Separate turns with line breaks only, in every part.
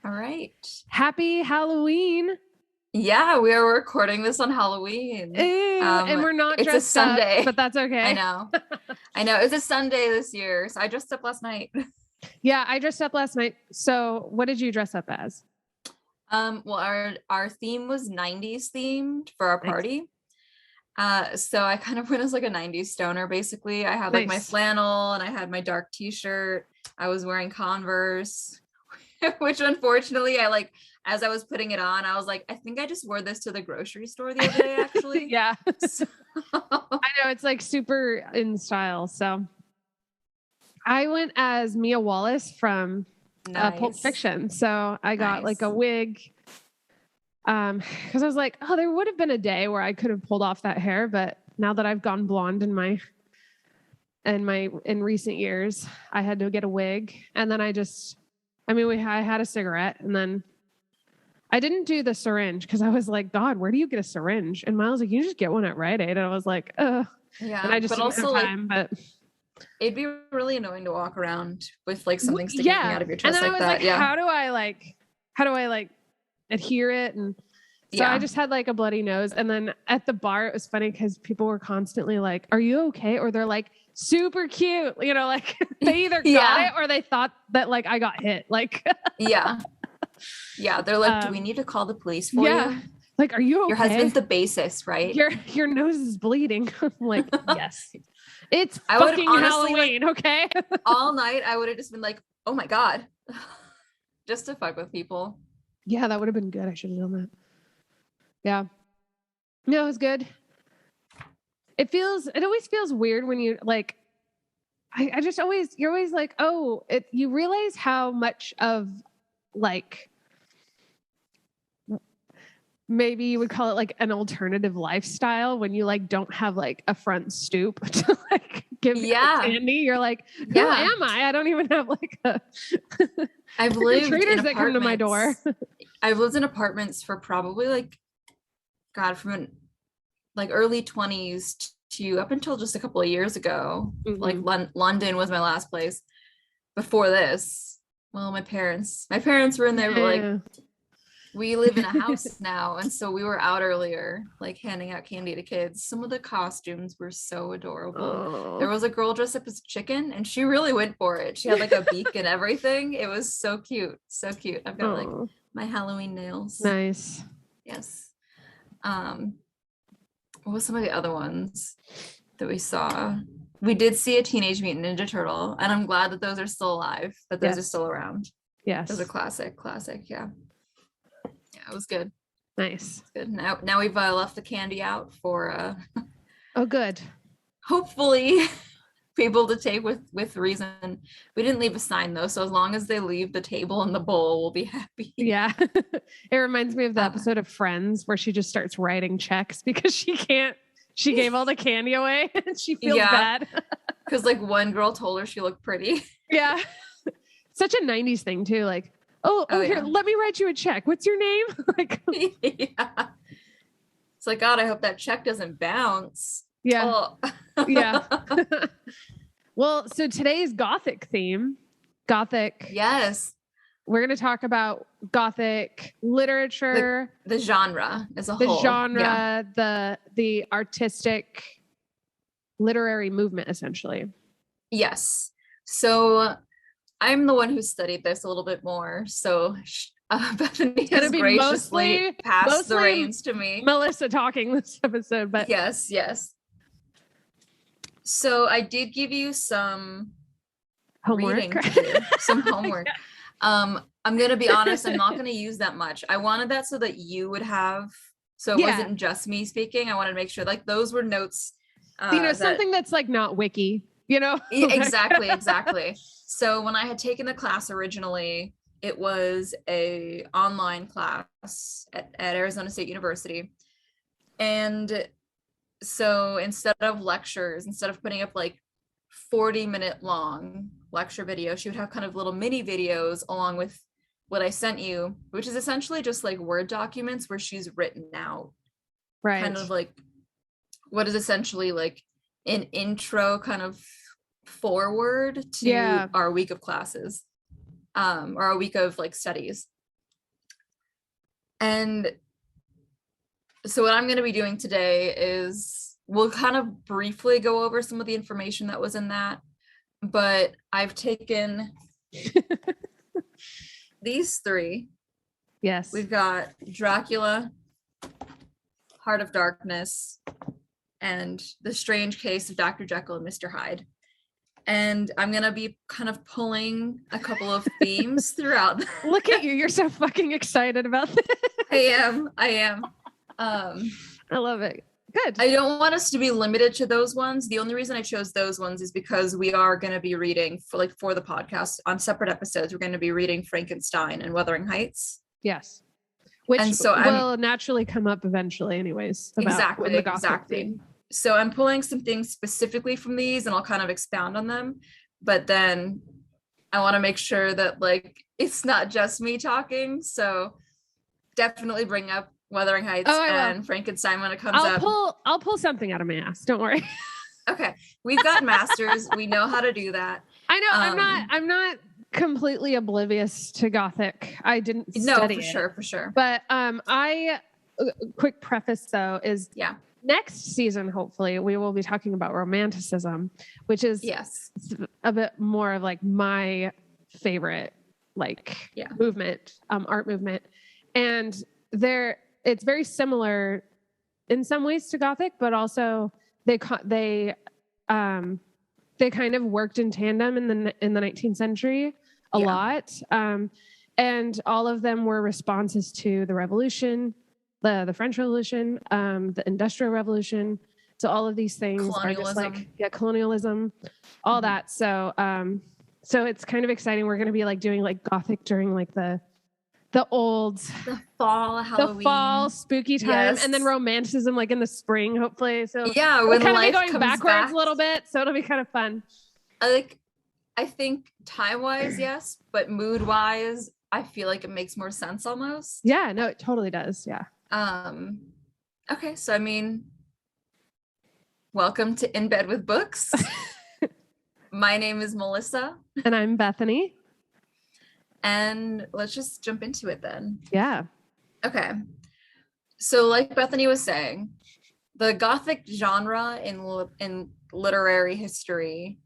All right.
Happy Halloween.
Yeah, we are recording this on Halloween.
Ew, and we're not
It's a
dressed up,
Sunday.
but that's okay.
I know. It's a Sunday this year. So I dressed up last night.
Yeah, I dressed up last night. So what did you dress up as?
Well, our theme was 90s themed for our
Nice.
party. So I kind of went as like a 90s stoner, basically. I had like my
Nice.
flannel and I had my dark t-shirt. I was wearing Converse, which unfortunately as I was putting it on, I was like, I think I just wore this to the grocery store the other day, actually.
Yeah.
So
I know it's like super in style. So I went as Mia Wallace from Pulp
nice.
Fiction. So I got like a
Nice.
wig. Because I was like, oh, there would have been a day where I could have pulled off that hair, but now that I've gone blonde in recent years, I had to get a wig. And then I had a cigarette, and then I didn't do the syringe because I was like, God, where do you get a syringe? And Miles was like, you just get one at Rite Aid. And I was like, ugh.
Yeah.
And I just didn't have time, but
it'd be really annoying to walk around with like something sticking out of your chest
and then
like
I was
that. Yeah.
How do I adhere it? And so I just had like a bloody nose. And then at the bar, it was funny because people were constantly like, are you okay? Or they're like, super cute. You know, like they either got it or they thought that like I got hit. Like,
yeah. Yeah. They're like, do we need to call the police for you?
Like, are you okay?
Your husband's the bassist, right?
Your nose is bleeding. I'm like, yes. It's
fucking
Halloween, okay?
All night, I would have just been like, oh my God. Just to fuck with people.
Yeah, that would have been good. I should have done that. Yeah. No, it was good. It always feels weird when you like, you're always like, oh, you realize how much of like, maybe you would call it like an alternative lifestyle when you like don't have like a front stoop to like give candy. You're like, who am I? I don't even have like a
I've lived in
that come to my door.
I've lived in apartments for probably like, God, from like early 20s to up until just a couple of years ago.
Mm-hmm.
Like London was my last place before this. Well, my parents were in there, but like, we live in a house now, and so we were out earlier like handing out candy to kids. Some of the costumes were so adorable. Oh. There was a girl dressed up as chicken and she really went for it. She had like a beak and everything. It was so cute. I've got like my Halloween nails.
Nice.
Yes. What was some of the other ones that we saw? We did see a Teenage Mutant Ninja Turtle, and I'm glad that those are still alive, that those are still around.
Yes.
Those are classic, yeah. Yeah, it was good.
Nice.
It's good. Now we've left the candy out for
oh, good.
Hopefully people to take with reason. We didn't leave a sign though, so as long as they leave the table and the bowl, we'll be happy.
Yeah. It reminds me of the episode of Friends where she just starts writing checks because she gave all the candy away and she feels bad.
Because like one girl told her she looked pretty.
Yeah. Such a 90s thing too. Like, oh here, let me write you a check. What's your name? Like,
yeah. It's like, God, I hope that check doesn't bounce.
Yeah. Oh. Yeah. Well, so today's Gothic theme. Gothic.
Yes.
We're going to talk about Gothic literature.
The genre as a whole.
The genre, the artistic literary movement, essentially. Yes.
So I'm the one who studied this a little bit more. So Bethany has graciously passed the reins to me.
Melissa talking this episode, but
yes. So I did give you some
homework.
Reading to do, some homework. I'm gonna be honest, I'm not gonna use that much. I wanted that so that you would have, so it wasn't just me speaking. I wanted to make sure like those were notes.
Something that's like not wiki,
Exactly. So when I had taken the class originally, it was a online class at Arizona State University. And so instead of lectures, instead of putting up like 40-minute long lecture videos, she would have kind of little mini videos along with what I sent you, which is essentially just like Word documents where she's written out kind of like what is essentially like an intro kind of forward to our week of classes, or a week of like studies. And so what I'm going to be doing today is we'll kind of briefly go over some of the information that was in that, but I've taken these three.
Yes.
We've got Dracula, Heart of Darkness, and The Strange Case of Dr. Jekyll and Mr. Hyde. And I'm going to be kind of pulling a couple of themes throughout.
Look at you. You're so fucking excited about this.
I am.
I love it. Good.
I don't want us to be limited to those ones. The only reason I chose those ones is because we are going to be reading for the podcast on separate episodes. We're going to be reading Frankenstein and Wuthering Heights.
Yes. Which
and so
will naturally come up eventually anyways.
Exactly. So I'm pulling some things specifically from these and I'll kind of expound on them. But then I want to make sure that like it's not just me talking. So definitely bring up Wuthering Heights and Frankenstein when it comes up.
I'll pull something out of my ass. Don't worry.
Okay. We've got masters. We know how to do that.
I know. I'm not completely oblivious to Gothic. I didn't study it.
For sure.
But quick preface though is next season, hopefully, we will be talking about Romanticism, which is a bit more of like my favorite movement, art movement. And it's very similar in some ways to Gothic, but also they kind of worked in tandem in the 19th century a lot. And all of them were responses to the revolution, the French Revolution, the Industrial Revolution. So all of these things are just like colonialism, all that. So it's kind of exciting. We're going to be like doing like Gothic during like the
fall, Halloween,
the fall spooky time, and then Romanticism like in the spring, hopefully. So
we're
kind of be going backwards a little bit, so it'll be kind of fun.
I think time-wise, yes, but mood-wise, I feel like it makes more sense almost.
Yeah, no, it totally does. Yeah.
Okay, so I mean, welcome to In Bed with Books. My name is Melissa.
And I'm Bethany.
And let's just jump into it then.
Yeah.
Okay. So like Bethany was saying, the Gothic genre in literary history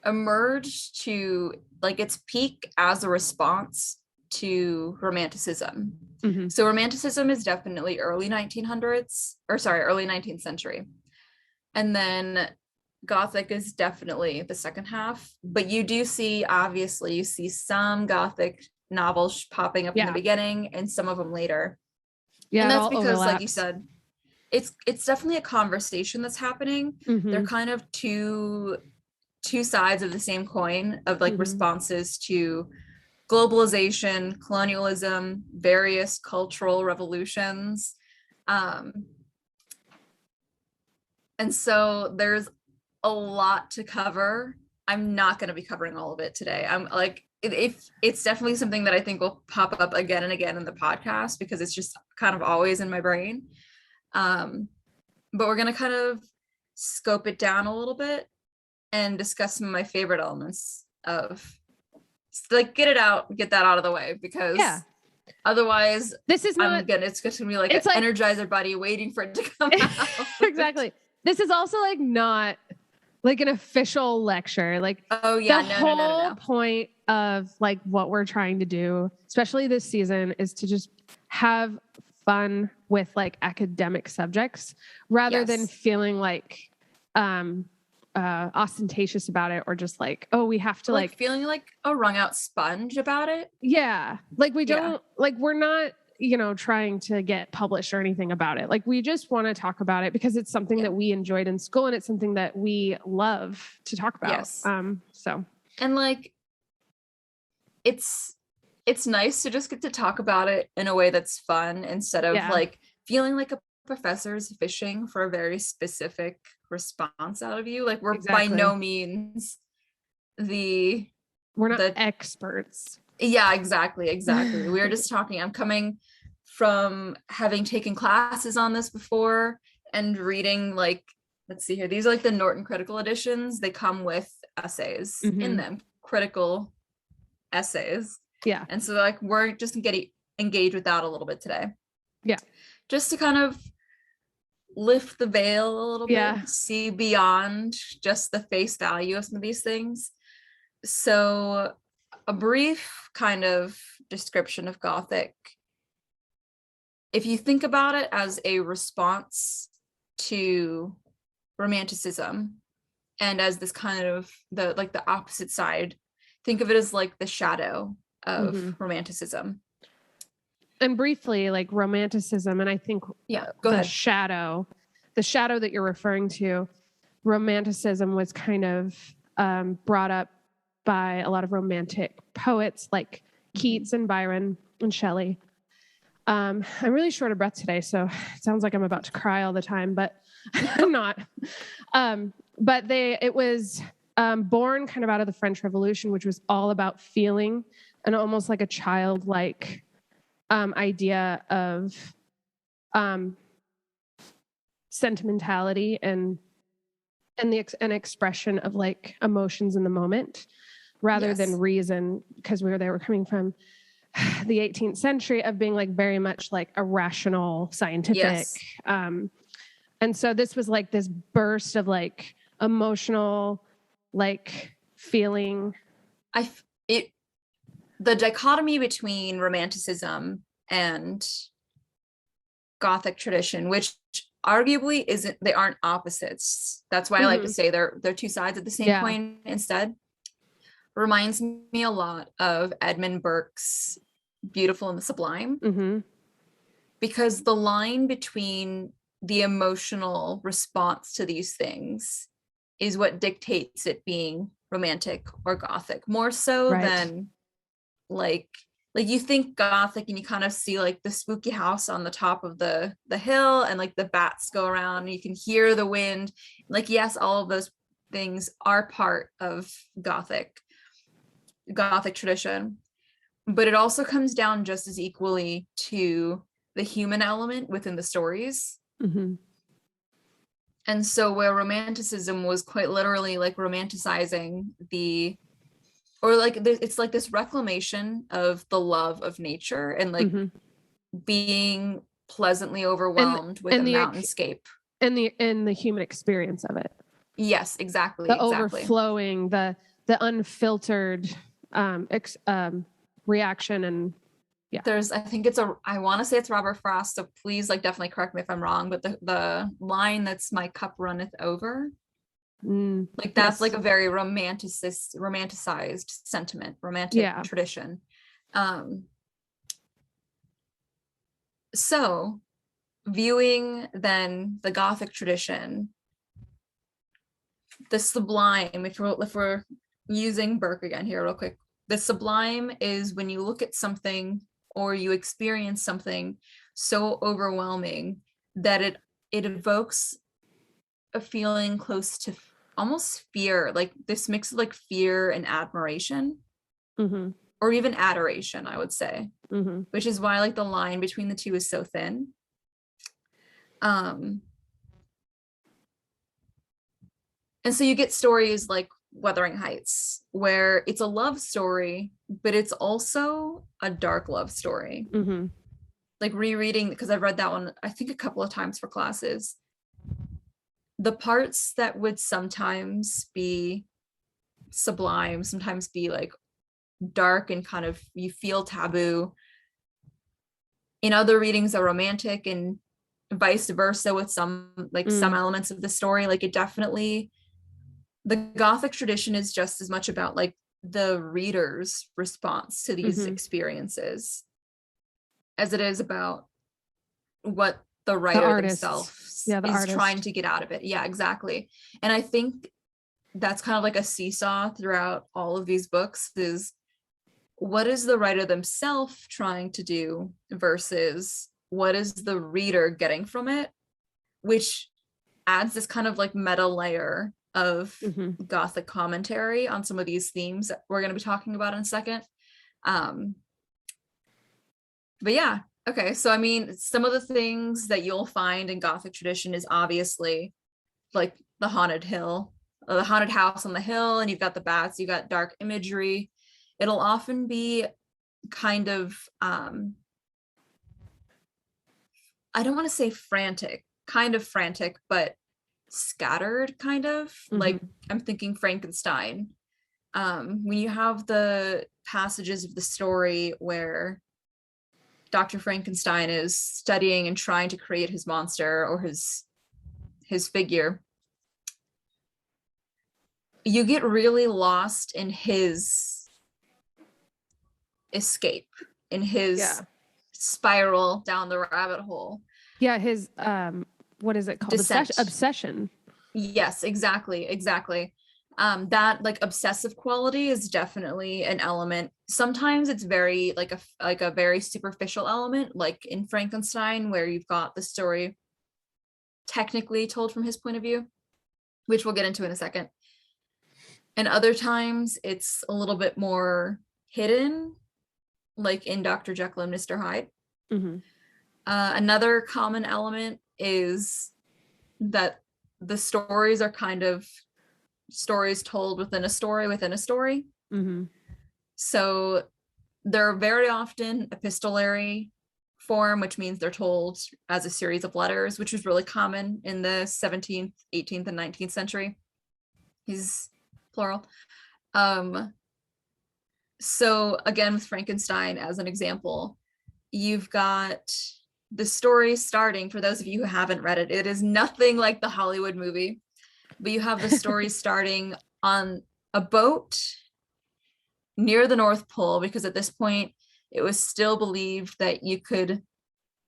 emerged to like its peak as a response to Romanticism. Mm-hmm. So Romanticism is definitely early 19th century. And then Gothic is definitely the second half, but you do see, obviously, you see some Gothic novels popping up in the beginning and some of them later. Yeah, and that's because, overlaps. Like you said, it's definitely a conversation that's happening. Mm-hmm. They're kind of two sides of the same coin of like responses to globalization, colonialism, various cultural revolutions. And so there's a lot to cover. I'm not going to be covering all of it today. I'm like, it's definitely something that I think will pop up again and again in the podcast because it's just kind of always in my brain. But we're going to kind of scope it down a little bit and discuss some of my favorite elements of like get that out of the way because otherwise it's just going to be like an Energizer buddy waiting for it to come out.
Exactly. This is also like not like an official lecture. Like the whole point of like what we're trying to do, especially this season, is to just have fun with like academic subjects rather than feeling like ostentatious about it or just like, oh, we have to like
feeling like a wrung out sponge about it.
Yeah. Like we don't like we're not trying to get published or anything about it. Like we just want to talk about it because it's something that we enjoyed in school and it's something that we love to talk about.
Yes.
So.
And like, it's nice to just get to talk about it in a way that's fun instead of like feeling like a professor's fishing for a very specific response out of you. Like we're by no means we're not
experts.
Yeah, exactly. We were just talking. I'm coming from having taken classes on this before and reading like, let's see here. These are like the Norton critical editions. They come with essays in them, critical essays.
Yeah.
And so like we're just getting engage with that a little bit today.
Yeah.
Just to kind of lift the veil a little bit, see beyond just the face value of some of these things. So a brief kind of description of Gothic. If you think about it as a response to Romanticism and as this kind of the opposite side, think of it as like the shadow of Romanticism.
And briefly, like Romanticism, and I think
go ahead.
The shadow that you're referring to, Romanticism was kind of brought up by a lot of Romantic poets like Keats and Byron and Shelley. I'm really short of breath today, so it sounds like I'm about to cry all the time, but I'm not. But it was born kind of out of the French Revolution, which was all about feeling, and almost like a childlike idea of sentimentality and an expression of like emotions in the moment rather than reason, because they were coming from the 18th century of being like very much like a rational scientific. And so this was like this burst of like emotional, like feeling.
The dichotomy between Romanticism and Gothic tradition, which arguably they aren't opposites. That's why I like to say they're two sides of the same coin instead. Reminds me a lot of Edmund Burke's Beautiful and the Sublime. Because the line between the emotional response to these things is what dictates it being romantic or Gothic, more so than like you think Gothic and you kind of see like the spooky house on the top of the hill and like the bats go around and you can hear the wind. Like, yes, all of those things are part of Gothic tradition, but it also comes down just as equally to the human element within the stories. And so where Romanticism was quite literally like romanticizing it's like this reclamation of the love of nature and like being pleasantly overwhelmed with a mountainscape
and the human experience of it.
Yes, exactly.
The overflowing, the unfiltered reaction. And I want to say it's Robert Frost, so please like definitely correct me if I'm wrong, but the line that's "my cup runneth over," like that's like a very romanticized sentiment, romantic tradition. So viewing then the Gothic tradition, the sublime, if we're using Burke again here real quick, the sublime is when you look at something or you experience something so overwhelming that it evokes a feeling close to almost fear, like this mix of like fear and admiration, or even adoration, I would say, which is why like the line between the two is so thin. And so you get stories like Wuthering Heights, where it's a love story, but it's also a dark love story. Like rereading, because I've read that one, I think a couple of times for classes, the parts that would sometimes be sublime, sometimes be like dark and kind of you feel taboo. In other readings are romantic and vice versa with some elements of the story. Like it definitely, the Gothic tradition is just as much about like the reader's response to these experiences as it is about what the writer themselves is trying to get out of it. Yeah, exactly. And I think that's kind of like a seesaw throughout all of these books, is what is the writer themselves trying to do versus what is the reader getting from it, which adds this kind of like meta layer of Gothic commentary on some of these themes that we're going to be talking about in a second. But yeah, okay. So I mean, some of the things that you'll find in Gothic tradition is obviously like the haunted hill, the haunted house on the hill, and you've got the bats, you got dark imagery. It'll often be kind of
I don't want to say frantic, kind of frantic, but scattered, kind of. Like, I'm thinking Frankenstein. When you have the passages of the story where Dr. Frankenstein is studying and trying to create his monster or his figure, you get really lost in his escape, in his spiral down the rabbit hole.
Yeah, his what is it called? Obsession.
Yes, exactly. That like obsessive quality is definitely an element. Sometimes it's very like a very superficial element, like in Frankenstein, where you've got the story technically told from his point of view, which we'll get into in a second. And other times it's a little bit more hidden, like in Dr. Jekyll and Mr. Hyde. Another common element is that the stories are kind of stories told within a story within a story. So they're very often epistolary form, which means they're told as a series of letters, which was really common in the 17th, 18th, and 19th century. He's plural. So again, with Frankenstein as an example, you've got the story starting, for those of you who haven't read it, it is nothing like the Hollywood movie, but you have the story starting on a boat near the North Pole, because at this point it was still believed that you could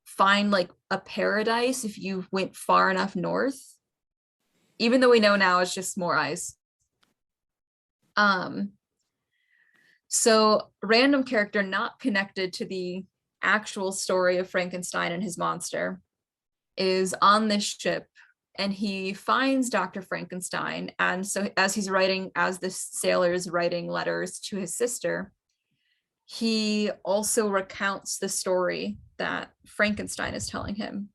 find like a paradise if you went far enough north, even though we know now it's just more ice. So random character not connected to the actual story of Frankenstein and his monster is on this ship, and he finds Dr. Frankenstein. And so as this sailor is writing letters to his sister, he also recounts the story that Frankenstein is telling him.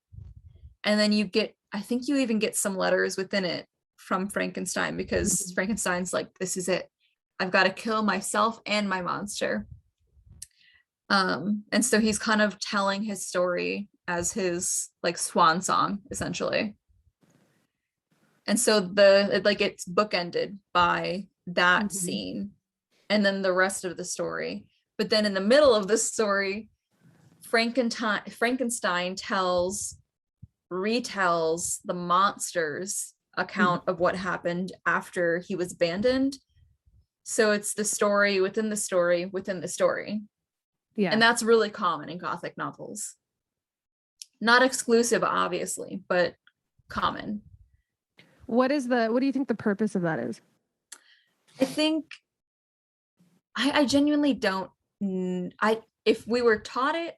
And then I think you even get some letters within it from Frankenstein, because Frankenstein's like, this is it. I've got to kill myself and my monster. And so he's kind of telling his story as his like swan song, essentially. And so it's bookended by that scene and then the rest of the story. But then in the middle of the story, Frankenstein retells the monster's account of what happened after he was abandoned. So it's the story within the story within the story. Yeah. And that's really common in Gothic novels. Not exclusive, obviously, but common.
What do you think the purpose of that is?
I think I genuinely don't. If we were taught it,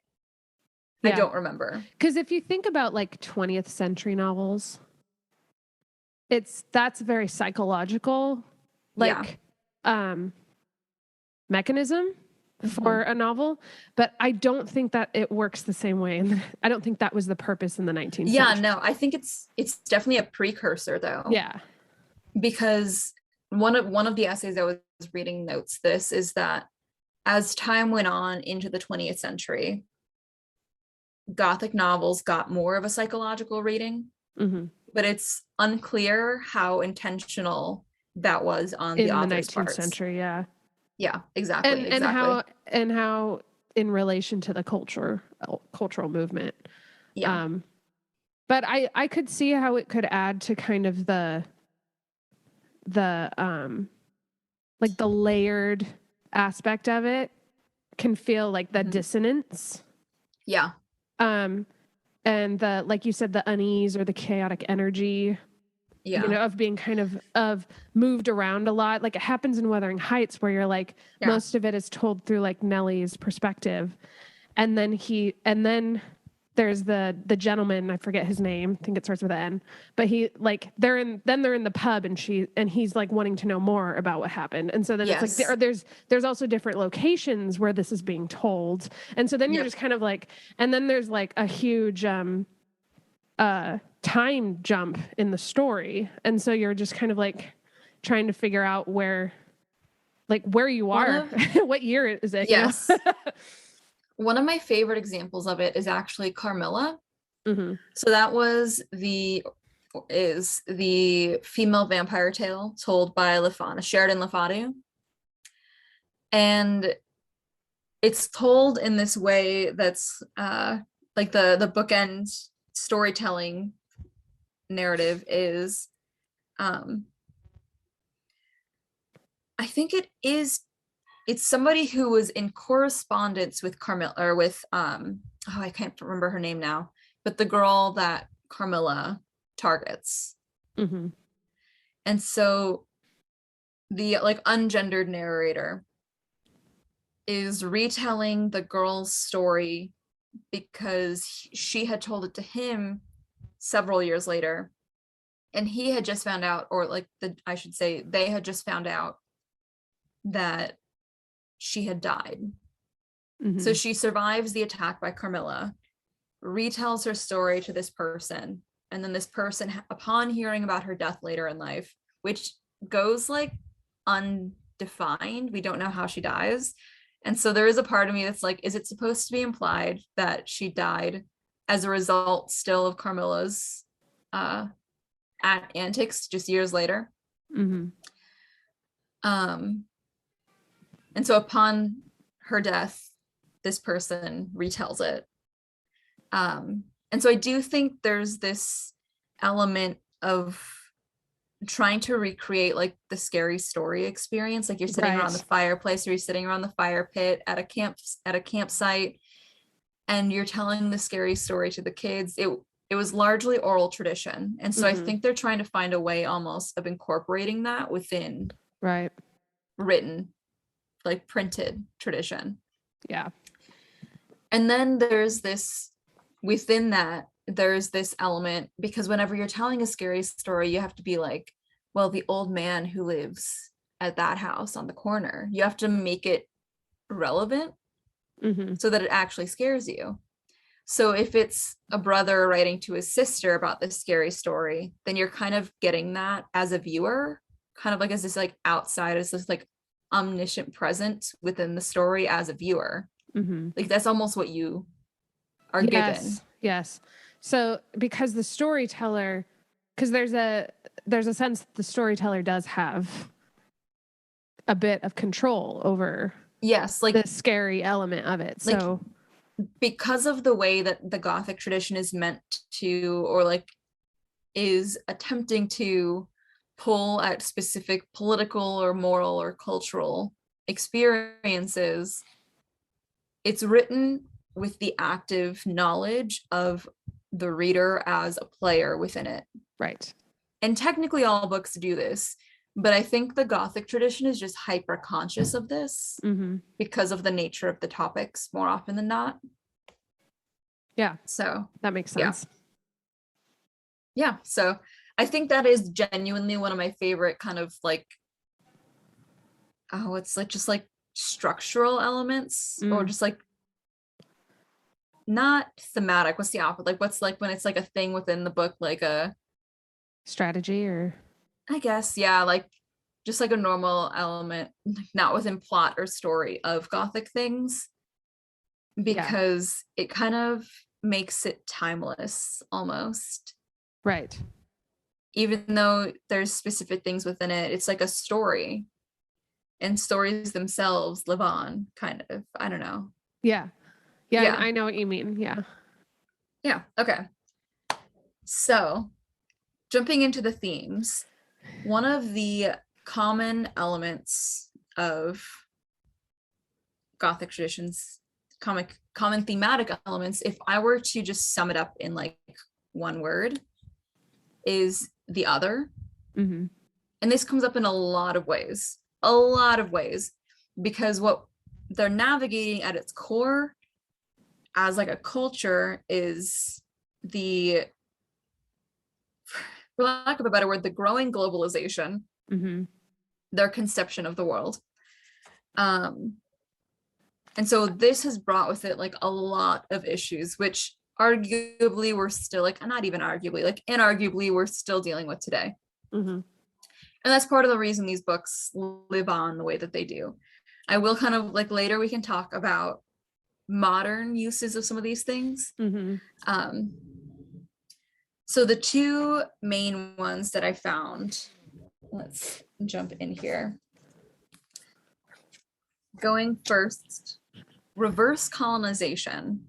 I don't remember.
Because if you think about like 20th century novels, that's very psychological, mechanism for a novel, but I don't think that it works the same way. And I don't think that was the purpose in the 19th century.
Yeah, no, I think it's definitely a precursor though.
Yeah.
Because one of the essays I was reading notes this is that as time went on into the 20th century, Gothic novels got more of a psychological reading, but it's unclear how intentional that was on the author's parts.
In the 19th century, yeah.
Yeah, exactly.
And how in relation to the cultural movement. Yeah. But I could see how it could add to kind of the like the layered aspect of it can feel like the dissonance.
Yeah.
And the, like you said, the unease or the chaotic energy, of being kind of moved around a lot. Like it happens in Wuthering Heights, where you're like, most of it is told through like Nellie's perspective. And then there's the gentleman, I forget his name, I think it starts with an N, but they're in the pub and he's like wanting to know more about what happened. And so then it's like, there's also different locations where this is being told. And so then you're just kind of like, and then there's like a huge, time jump in the story. And so you're just kind of like trying to figure out where you are, what year is it?
Yes. One of my favorite examples of it is actually Carmilla. So that is the female vampire tale told by Sheridan Le Fanu. And it's told in this way that's like the bookend storytelling narrative is I think it's somebody who was in correspondence with Carmilla, or with I can't remember her name now, but the girl that Carmilla targets. And so the like ungendered narrator is retelling the girl's story because she had told it to him several years later, and he had just found out, or like I should say they had just found out that she had died. So she survives the attack by Carmilla, retells her story to this person, and then this person, upon hearing about her death later in life, which goes like undefined, we don't know how she dies. And so there is a part of me that's like, is it supposed to be implied that she died as a result still of Carmilla's antics just years later? And so upon her death, this person retells it. And so I do think there's this element of trying to recreate like the scary story experience, like you're sitting around the fireplace, or you're sitting around the fire pit at a campsite, and you're telling the scary story to the kids. It was largely oral tradition, and so I think they're trying to find a way almost of incorporating that within written, like printed tradition. And then there's this within that, there's this element, because whenever you're telling a scary story, you have to be like, well, the old man who lives at that house on the corner, you have to make it relevant so that it actually scares you. So if it's a brother writing to his sister about this scary story, then you're kind of getting that as a viewer, kind of like as this like outside, as this like omniscient presence within the story as a viewer. Like that's almost what you are given.
Yes. So because the storyteller, because there's a sense that the storyteller does have a bit of control over
like
the scary element of it.
Like,
so
because of the way that the Gothic tradition is meant to, or like is attempting to pull at specific political or moral or cultural experiences, it's written with the active knowledge of the reader as a player within it. And technically all books do this, but I think the Gothic tradition is just hyper conscious of this because of the nature of the topics more often than not. So
that makes sense.
So I think that is genuinely one of my favorite kind of like, it's like just like structural elements, or just like not thematic. What's the opposite? Like what's like when it's like a thing within the book, like a
strategy, or
I guess, like just like a normal element, not within plot or story of Gothic things, because it kind of makes it timeless almost. Even though there's specific things within it, it's like a story, and stories themselves live on, kind of. I don't know.
I know what you mean.
Okay. So jumping into the themes, one of the common elements of Gothic traditions, common thematic elements, if I were to just sum it up in like one word, is the other. And this comes up in a lot of ways, because what they're navigating at its core as like a culture is the, for lack of a better word, the growing globalization, their conception of the world. And so this has brought with it like a lot of issues, which arguably we're still like, not even arguably, like inarguably we're still dealing with today. And that's part of the reason these books live on the way that they do. I will kind of like later we can talk about modern uses of some of these things. So the two main ones that I found, let's jump in here. Going first, reverse colonization.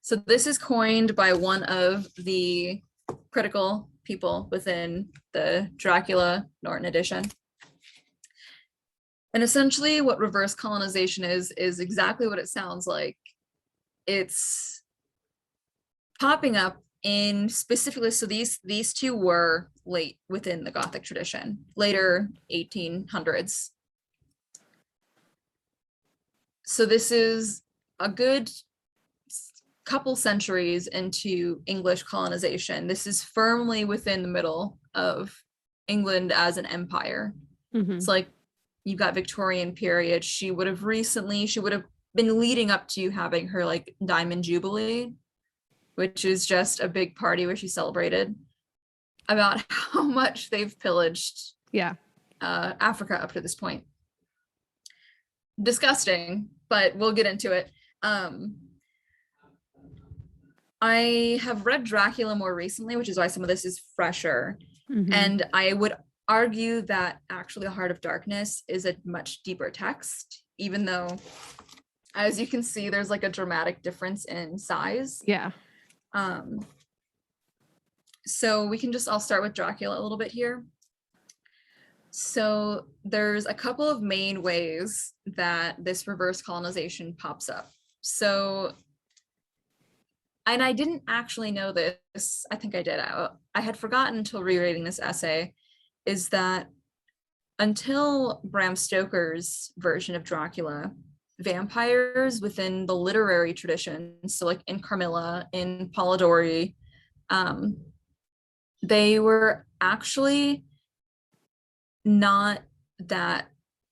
So this is coined by one of the critical people within the Dracula Norton edition. And essentially what reverse colonization is exactly what it sounds like. It's popping up in specifically, so these two were late within the Gothic tradition, later 1800s. So this is a good couple centuries into English colonization. This is firmly within the middle of England as an empire. It's like you've got Victorian period. She would have been leading up to having her like Diamond Jubilee, which is just a big party where she celebrated about how much they've pillaged Africa up to this point. Disgusting, but we'll get into it. I have read Dracula more recently, which is why some of this is fresher. And I would argue that actually The Heart of Darkness is a much deeper text, even though, as you can see, there's like a dramatic difference in size.
Yeah.
So we can I'll start with Dracula a little bit here. So there's a couple of main ways that this reverse colonization pops up. So, and I didn't actually know this, I think I did. I had forgotten until rereading this essay, is that until Bram Stoker's version of Dracula, vampires within the literary tradition, so like in Carmilla, in Polidori, they were actually not that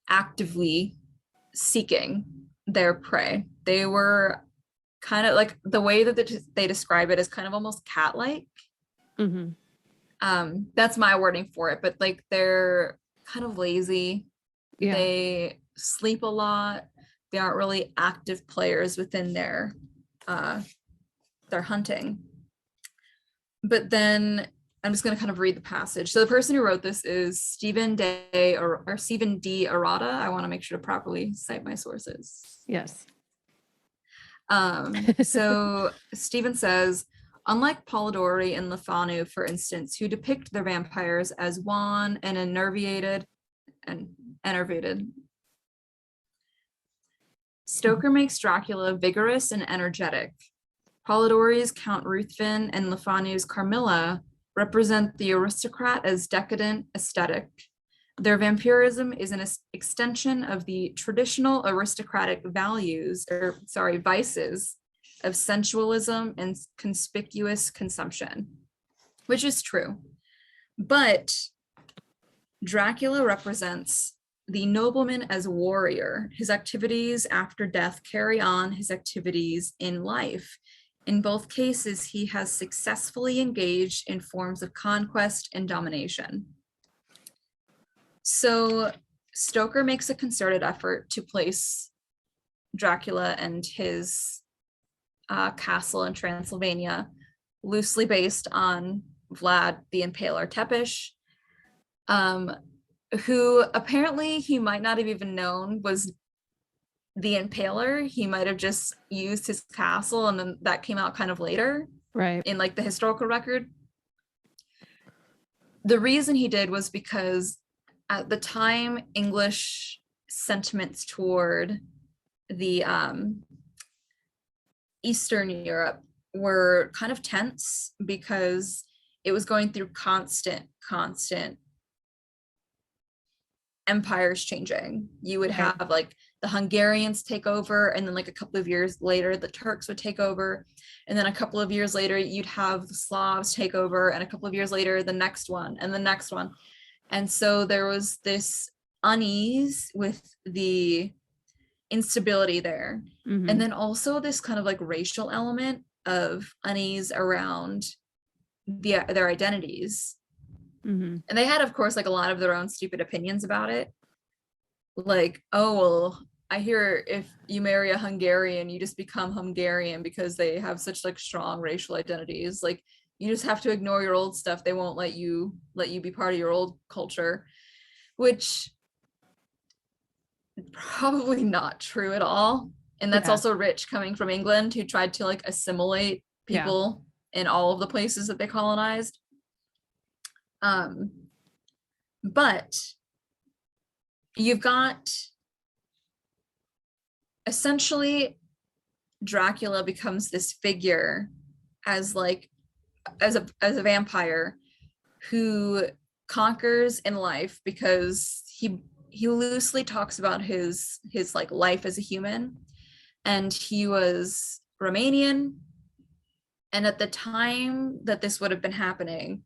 actively seeking their prey. They were kind of like, the way that they describe it is kind of almost cat-like. That's my wording for it, but like they're kind of lazy. They sleep a lot. They aren't really active players within their hunting. But then I'm just going to kind of read the passage. So the person who wrote this is Stephen D. Arata. I want to make sure to properly cite my sources.
Yes.
So Stephen says, unlike Polidori and Lefanu, for instance, who depict their vampires as wan and enervated, Stoker makes Dracula vigorous and energetic. Polidori's Count Ruthven and Lefanu's Carmilla represent the aristocrat as decadent, aesthetic. Their vampirism is an extension of the traditional aristocratic vices of sensualism and conspicuous consumption, which is true. But Dracula represents the nobleman as warrior. His activities after death carry on his activities in life. In both cases, he has successfully engaged in forms of conquest and domination. So Stoker makes a concerted effort to place Dracula and his castle in Transylvania loosely based on Vlad the Impaler Tepish, who apparently he might not have even known was the Impaler. He might have just used his castle, and then that came out kind of later,
right,
in like the historical record. The reason he did was because at the time, English sentiments toward the Eastern Europe were kind of tense because it was going through constant empires changing. You would have like the Hungarians take over, and then like a couple of years later the Turks would take over, and then a couple of years later you'd have the Slavs take over, and a couple of years later the next one and the next one. And so there was this unease with the instability there. And then also this kind of like racial element of unease around their identities. And they had, of course, like a lot of their own stupid opinions about it. Like, oh, well, I hear if you marry a Hungarian, you just become Hungarian because they have such like strong racial identities. Like, you just have to ignore your old stuff. They won't let you be part of your old culture, which probably not true at all. And that's also rich coming from England, who tried to like assimilate people in all of the places that they colonized. But you've got essentially Dracula becomes this figure as a vampire who conquers in life because he loosely talks about his like life as a human, and he was Romanian, and at the time that this would have been happening,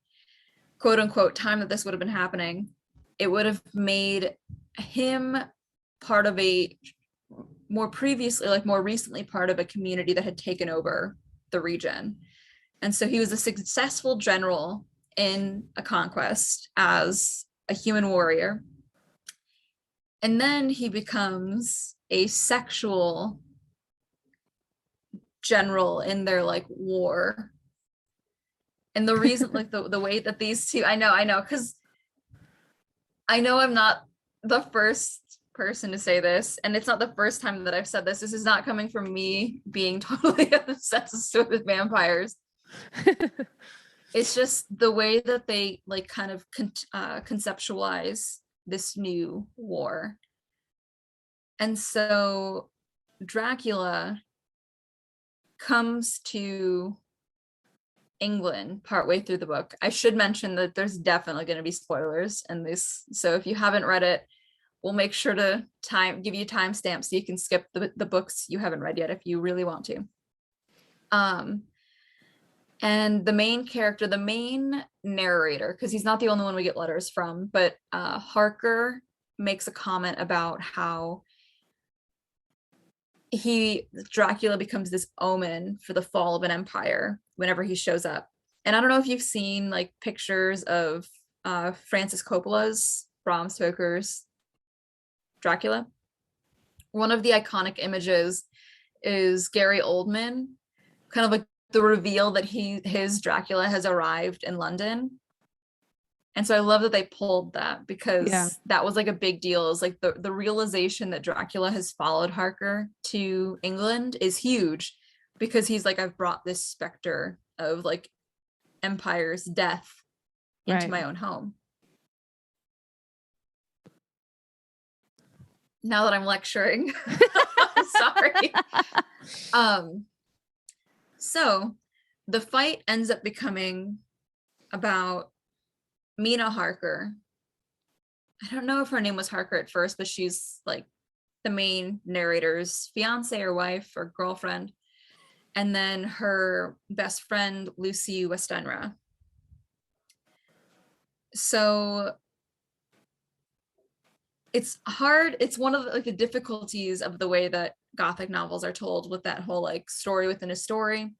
quote unquote time that this would have been happening, it would have made him part of a more recently part of a community that had taken over the region. And so he was a successful general in a conquest as a human warrior. And then he becomes a sexual general in their like war. And the reason, like the way that these two, I know, because I know I'm not the first person to say this, and it's not the first time that I've said this. This is not coming from me being totally obsessed with vampires. It's just the way that they like kind of conceptualize this new war. And so Dracula comes to England partway through the book. I should mention that there's definitely going to be spoilers in this, so if you haven't read it, we'll make sure to give you timestamps so you can skip the books you haven't read yet if you really want to. And the main character, the main narrator, because he's not the only one we get letters from, but Harker makes a comment about how Dracula becomes this omen for the fall of an empire whenever he shows up. And I don't know if you've seen like pictures of Francis Coppola's Bram Stoker's Dracula. One of the iconic images is Gary Oldman, kind of like the reveal that his Dracula has arrived in London. And so I love that they pulled that, because that was like a big deal. Is like the realization that Dracula has followed Harker to England is huge, because he's like, I've brought this specter of like empire's death into my own home. Now that I'm lecturing, I'm sorry. So the fight ends up becoming about Mina Harker. I don't know if her name was Harker at first, but she's like the main narrator's fiance or wife or girlfriend. And then her best friend, Lucy Westenra. So it's hard. It's one of the, like the difficulties of the way that Gothic novels are told, with that whole like story within a story.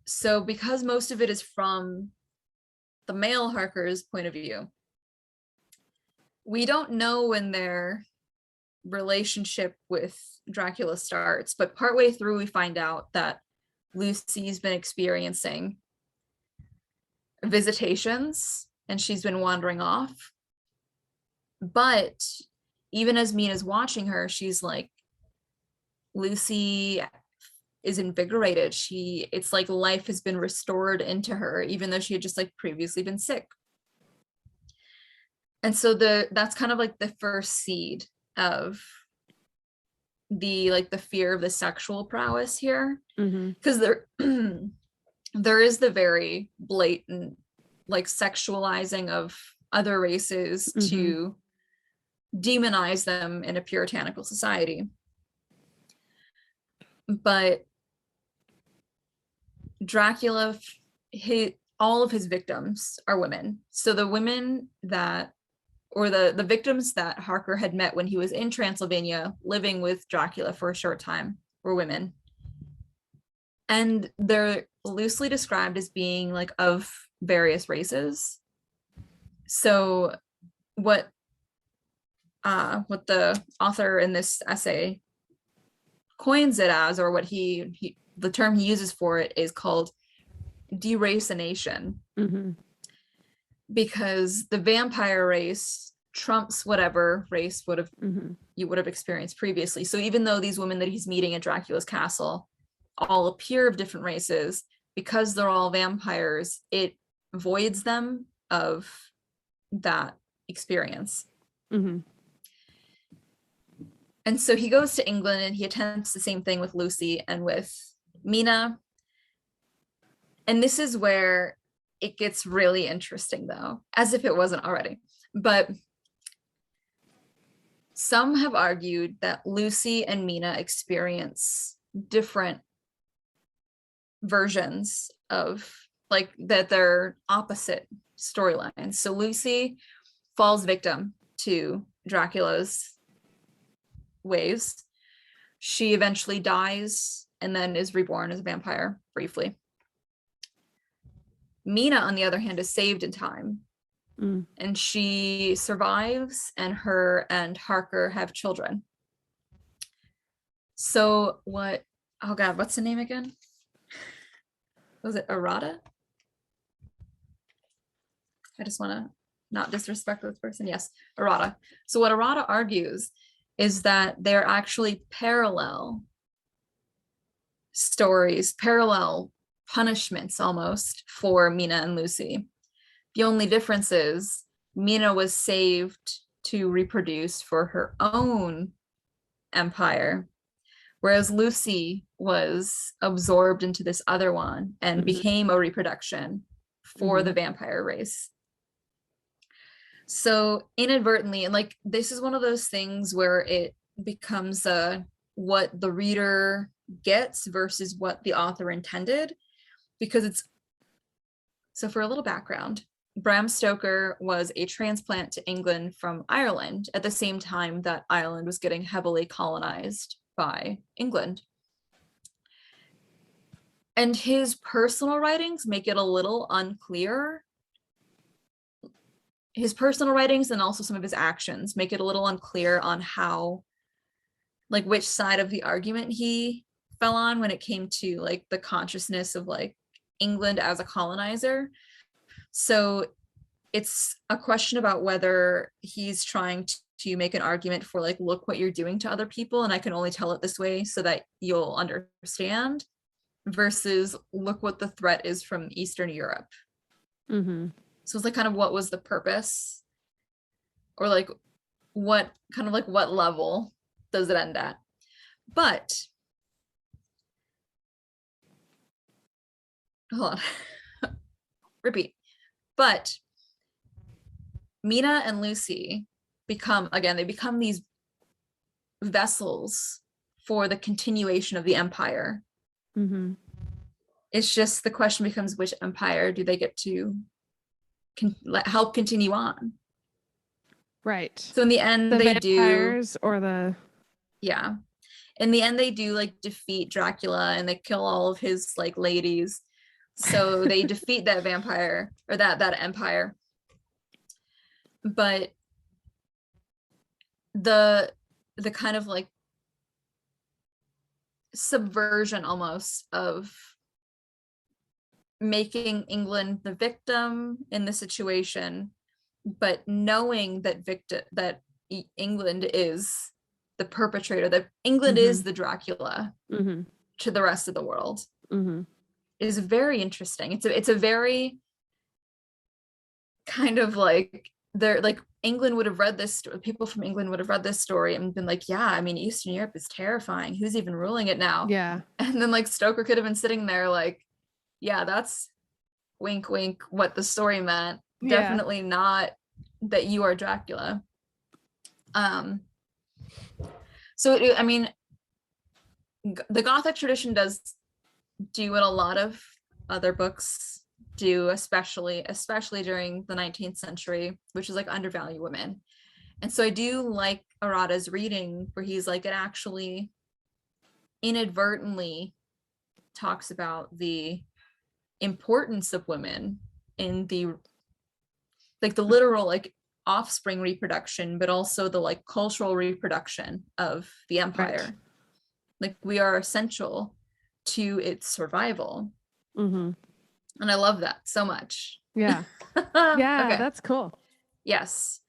So because most of it is from the male Harker's point of view, we don't know when their relationship with Dracula starts, but partway through we find out that Lucy's been experiencing visitations and she's been wandering off. But even as Mina's watching her, she's like, Lucy is invigorated. It's like life has been restored into her, even though she had just like previously been sick. And so that's kind of like the first seed of the fear of the sexual prowess here, because there is the very blatant like sexualizing of other races to demonize them in a puritanical society. But Dracula, all of his victims are women. So the women that, or the victims that Harker had met when he was in Transylvania living with Dracula for a short time, were women. And they're loosely described as being like of various races. So what the author in this essay coins it as, or what the term he uses for it is called de-race a nation,
Mm-hmm.
because the vampire race trumps whatever race
Mm-hmm.
you would have experienced previously. So even though these women that he's meeting at Dracula's castle all appear of different races, because they're all vampires, it voids them of that experience.
Mm-hmm.
And so he goes to England and he attempts the same thing with Lucy and with Mina. And this is where it gets really interesting, though, as if it wasn't already. But some have argued that Lucy and Mina experience different versions of, like, that they're opposite storylines. So Lucy falls victim to Dracula's ways. She eventually dies and then is reborn as a vampire briefly. Mina, on the other hand, is saved in time. And she survives, and her and Harker have children. So what, oh God, what's the name again? Was it Errata? I just want to not disrespect this person. Yes, Errata. So what Errata argues is that they're actually parallel stories, parallel punishments almost for Mina and Lucy. The only difference is Mina was saved to reproduce for her own empire, whereas Lucy was absorbed into this other one and became a reproduction for the vampire race. So inadvertently, and like, this is one of those things where it becomes what the reader gets versus what the author intended, because it's, so for a little background, Bram Stoker was a transplant to England from Ireland at the same time that Ireland was getting heavily colonized by England. And his personal writings make it a little unclear. His personal writings and also some of his actions make it a little unclear on how, like, which side of the argument he fell on when it came to like the consciousness of like England as a colonizer. So it's a question about whether he's trying to make an argument for like, look what you're doing to other people, and I can only tell it this way so that you'll understand, versus look what the threat is from Eastern Europe. So it's like, kind of, what was the purpose, or like what kind of like what level does it end at? But hold on. Repeat. But Mina and Lucy become these vessels for the continuation of the empire. It's just the question becomes, which empire do they get to help continue on?
Right.
So in the end, they
vampires, or the,
yeah, in the end they do like defeat Dracula and they kill all of his like ladies. So they defeat that vampire, or that empire. But the kind of like subversion almost of making England the victim in the situation, but knowing that England is the perpetrator, that England is the Dracula to the rest of the world, is very interesting. It's a very kind of like, they're like, England would have read this, people from England would have read this story and been like, yeah, I mean, Eastern Europe is terrifying, who's even ruling it now?
Yeah.
And then like Stoker could have been sitting there like, yeah, that's wink wink what the story meant. Definitely not that you are Dracula. So I mean, the Gothic tradition does do what a lot of other books do, especially during the 19th century, which is like undervalue women. And so I do like Arata's reading where he's like, it actually inadvertently talks about the importance of women in the like the literal like offspring reproduction, but also the like cultural reproduction of the empire. Right. Like, we are essential to its survival. And I love that so much.
Yeah. Yeah,
Okay.
that's cool.
Yes.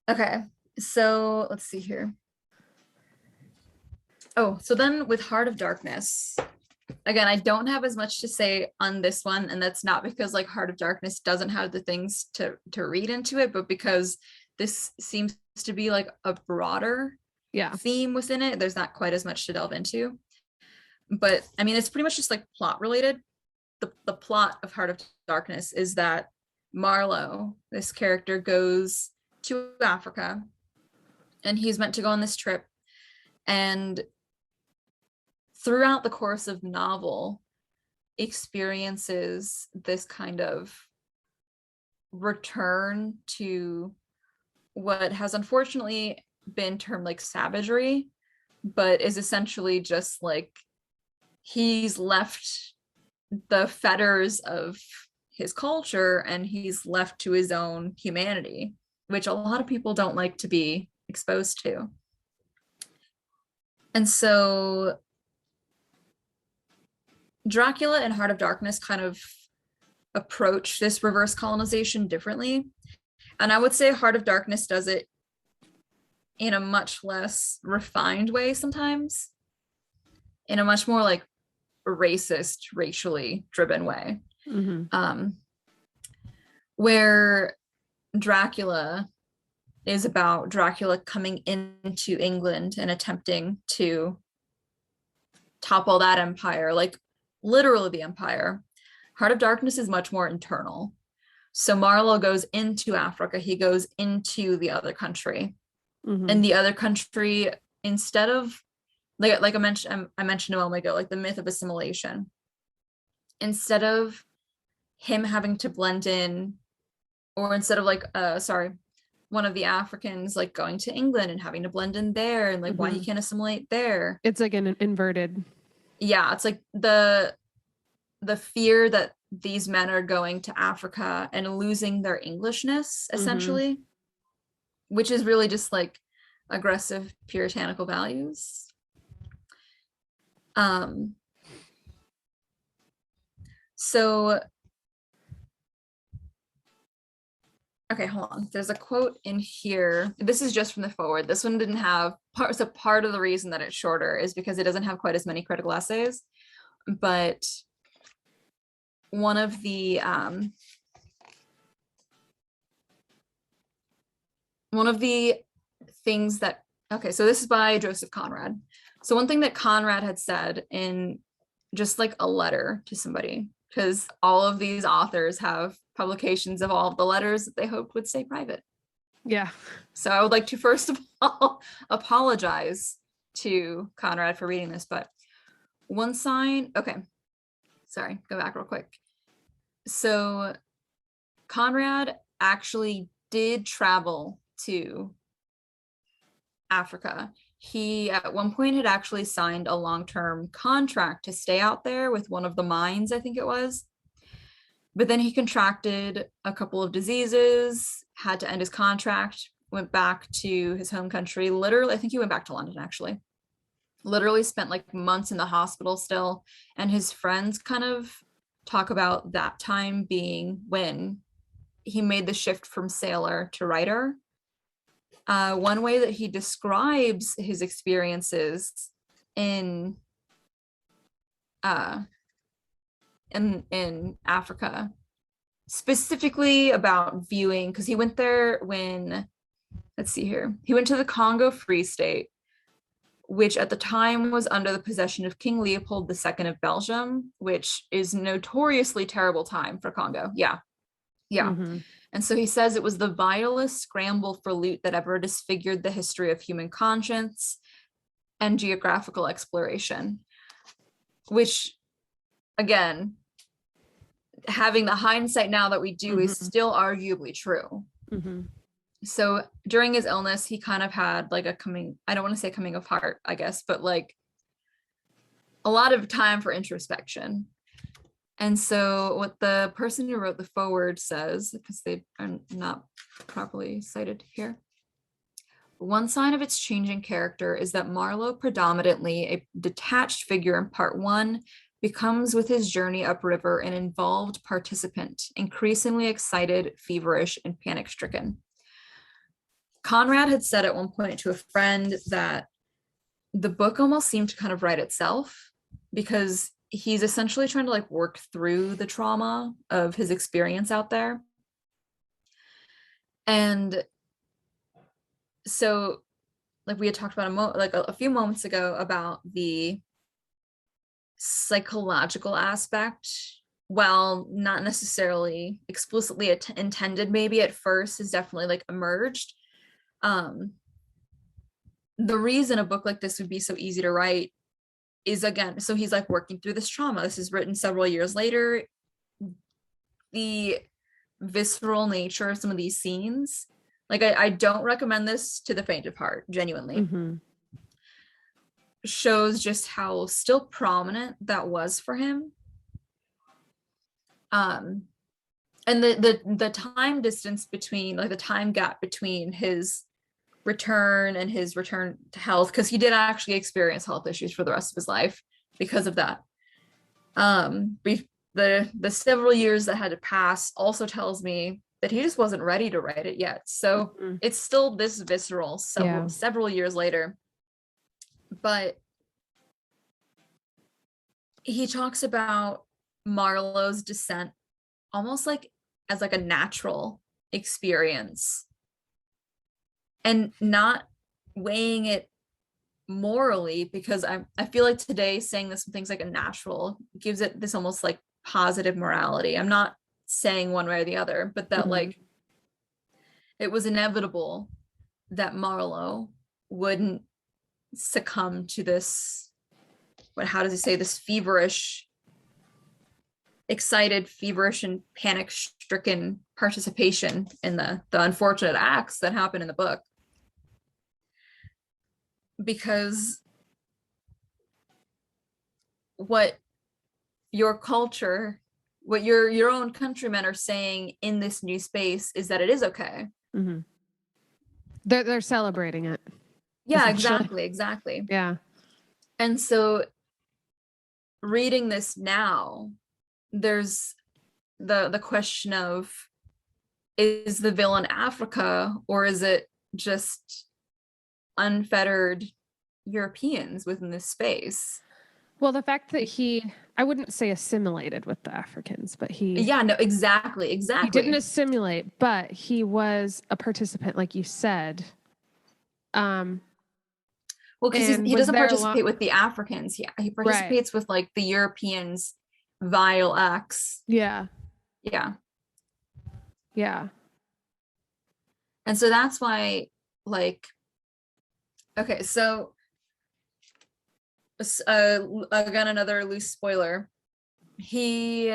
Okay. So let's see here. Oh, so then with Heart of Darkness, again, I don't have as much to say on this one, and that's not because like Heart of Darkness doesn't have the things to read into it, but because this seems to be like a broader theme within it. There's not quite as much to delve into. But I mean, it's pretty much just like plot related. The plot of Heart of Darkness is that Marlowe, this character, goes to Africa, and he's meant to go on this trip. And throughout the course of the novel, experiences this kind of return to what has unfortunately been termed like savagery, but is essentially just like he's left the fetters of his culture and he's left to his own humanity, which a lot of people don't like to be exposed to. And so Dracula and Heart of Darkness kind of approach this reverse colonization differently. And I would say Heart of Darkness does it in a much less refined way sometimes, in a much more like racist, racially driven way. Where Dracula is about Dracula coming into England and attempting to topple that empire, like literally the empire. Heart of Darkness is much more internal. So Marlowe goes into Africa, he goes into the other country. And the other country, instead of like I mentioned a moment ago, like the myth of assimilation, instead of him having to blend in, or instead of like one of the Africans like going to England and having to blend in there, and like why he can't assimilate there,
it's like an inverted.
Yeah, it's like the fear that these men are going to Africa and losing their Englishness essentially, which is really just like aggressive puritanical values. So okay, hold on. There's a quote in here. This is just from the forward. This one didn't have part. So part of the reason that it's shorter is because it doesn't have quite as many critical essays. But one of the things that, okay, so this is by Joseph Conrad. So one thing that Conrad had said in just like a letter to somebody, because all of these authors have publications of all of the letters that they hoped would stay private.
Yeah.
So I would like to first of all apologize to Conrad for reading this, but one sign, okay, sorry, go back real quick. So Conrad actually did travel to Africa. He at one point had actually signed a long-term contract to stay out there with one of the mines, I think it was. But then he contracted a couple of diseases, had to end his contract, went back to his home country. Literally, I think he went back to London actually. Literally spent like months in the hospital still. And his friends kind of talk about that time being when he made the shift from sailor to writer. One way that he describes his experiences in Africa, specifically about viewing, because he went there when, let's see here, he went to the Congo Free State, which at the time was under the possession of King Leopold II of Belgium, which is notoriously terrible time for Congo. Yeah. And so he says it was the vilest scramble for loot that ever disfigured the history of human conscience and geographical exploration, which, again, having the hindsight now that we do is still arguably true. So during his illness, he kind of had like I don't want to say coming of heart, I guess, but like a lot of time for introspection. And so what the person who wrote the foreword says, because they are not properly cited here, one sign of its changing character is that Marlowe, predominantly a detached figure in part one, becomes with his journey upriver an involved participant, increasingly excited, feverish, and panic-stricken. Conrad had said at one point to a friend that the book almost seemed to kind of write itself, because he's essentially trying to like work through the trauma of his experience out there. And so, like we had talked about a few moments ago about the psychological aspect, while not necessarily explicitly intended, maybe at first, has definitely like emerged. The reason a book like this would be so easy to write is, again, so he's like working through this trauma. This is written several years later. The visceral nature of some of these scenes, like I don't recommend this to the faint of heart, genuinely.
Mm-hmm.
Shows just how still prominent that was for him. And the time distance between, like the time gap between his return and his return to health, because he did actually experience health issues for the rest of his life because of that. The several years that had to pass also tells me that he just wasn't ready to write it yet. So it's still this visceral several years later. But he talks about Marlowe's descent almost like as like a natural experience, and not weighing it morally, because I feel like today saying this things like a natural gives it this almost like positive morality. I'm not saying one way or the other, but that like it was inevitable that Marlowe wouldn't succumb to this, how does he say, this excited, feverish, and panic-stricken participation in the unfortunate acts that happen in the book. Because what your culture, what your own countrymen are saying in this new space is that it is okay.
Mm-hmm. They're celebrating it.
Yeah, exactly.
Yeah.
And so reading this now, there's the question of, is the villain Africa, or is it just unfettered Europeans within this space?
Well, the fact that I wouldn't say assimilated with the Africans, but
exactly.
He didn't assimilate, but he was a participant, like you said.
Well, because he doesn't participate with the Africans. He participates with like the Europeans' vile acts.
Yeah.
And so that's why, like, okay, so again, another loose spoiler. He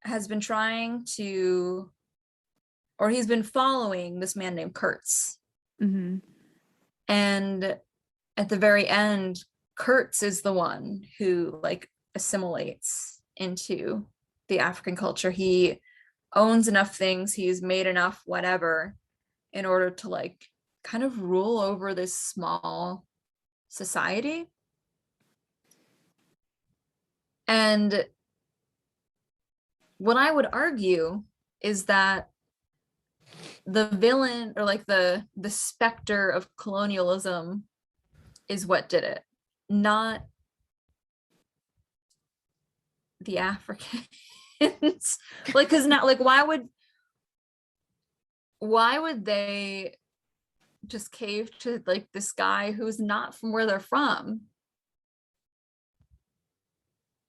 has been he's been following this man named Kurtz.
Mm-hmm.
And at the very end, Kurtz is the one who like assimilates into the African culture. He owns enough things, he's made enough whatever in order to like kind of rule over this small society. And what I would argue is that the villain, or like the specter of colonialism, is what did it, not the Africans. Like, because not like why would they just cave to like this guy who's not from where they're from,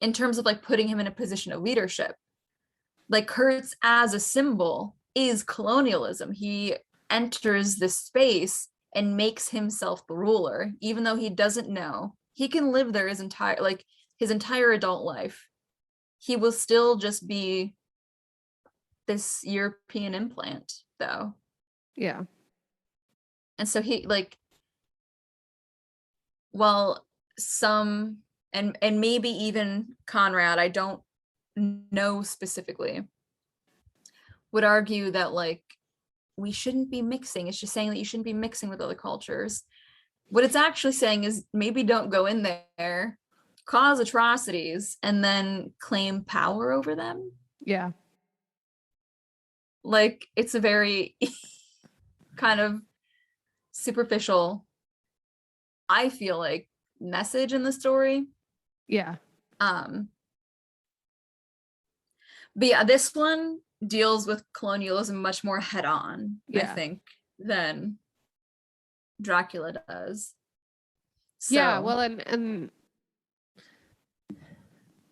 in terms of like putting him in a position of leadership? Like Kurtz as a symbol is colonialism. He enters this space and makes himself the ruler, even though he doesn't know. He can live there his entire adult life. He will still just be this European implant, though.
Yeah.
And so he like, well, some and maybe even Conrad, I don't know specifically, would argue that like we shouldn't be mixing. It's just saying that you shouldn't be mixing with other cultures. What it's actually saying is maybe don't go in there cause atrocities and then claim power over them.
Yeah.
Like, it's a very kind of superficial, I feel like, message in the story.
Yeah.
But yeah, this one deals with colonialism much more head on, I think, than Dracula does. So,
yeah, well, and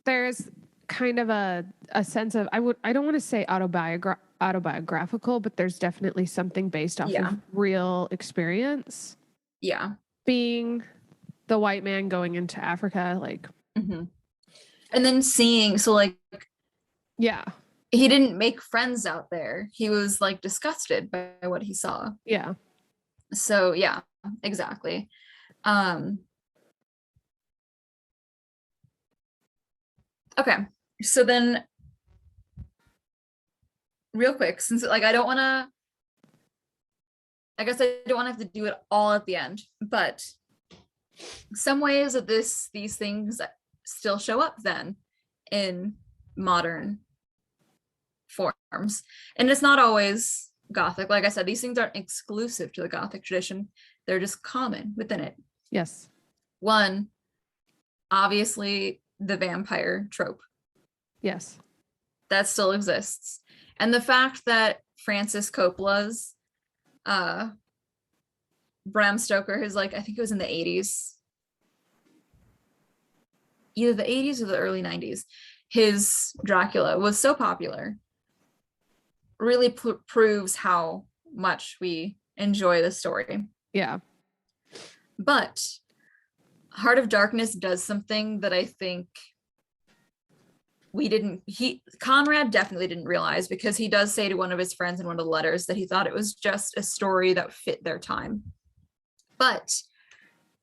there's kind of a sense of, I don't want to say autobiographical, but there's definitely something based off of real experience.
Yeah.
Being the white man going into Africa, like,
and then seeing, so like,
yeah,
he didn't make friends out there. He was like disgusted by what he saw.
Yeah.
So yeah, exactly. Okay. So then real quick, since like I guess I don't want to have to do it all at the end, but some ways that these things still show up then in modern forms. And it's not always Gothic. Like I said, these things aren't exclusive to the Gothic tradition. They're just common within it.
Yes.
One, obviously the vampire trope.
Yes.
That still exists. And the fact that Francis Coppola's Bram Stoker, his, like, I think it was in the 80s, either the 80s or the early 90s, his Dracula was so popular really proves how much we enjoy the story.
Yeah.
But Heart of Darkness does something that I think Conrad definitely didn't realize, because he does say to one of his friends in one of the letters that he thought it was just a story that fit their time. But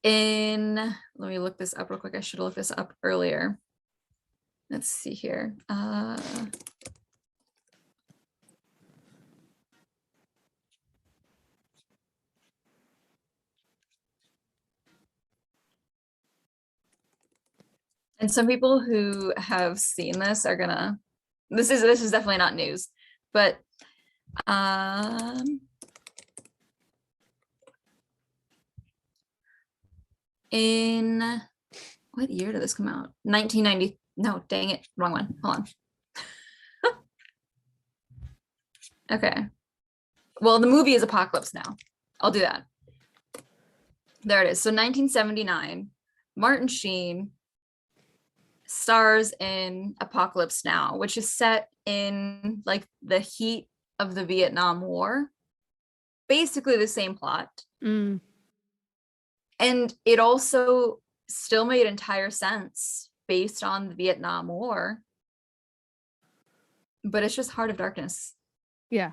let me look this up real quick. I should have looked this up earlier. Let's see here. And some people who have seen this are gonna, this is definitely not news, but in what year did this come out? 1990. No, dang it, wrong one. Hold on. Okay. Well, the movie is Apocalypse Now. I'll do that. There it is. So 1979, Martin Sheen stars in Apocalypse Now, which is set in like the heat of the Vietnam War. Basically the same plot.
Mm.
And it also still made entire sense based on the Vietnam War. But it's just Heart of Darkness.
Yeah.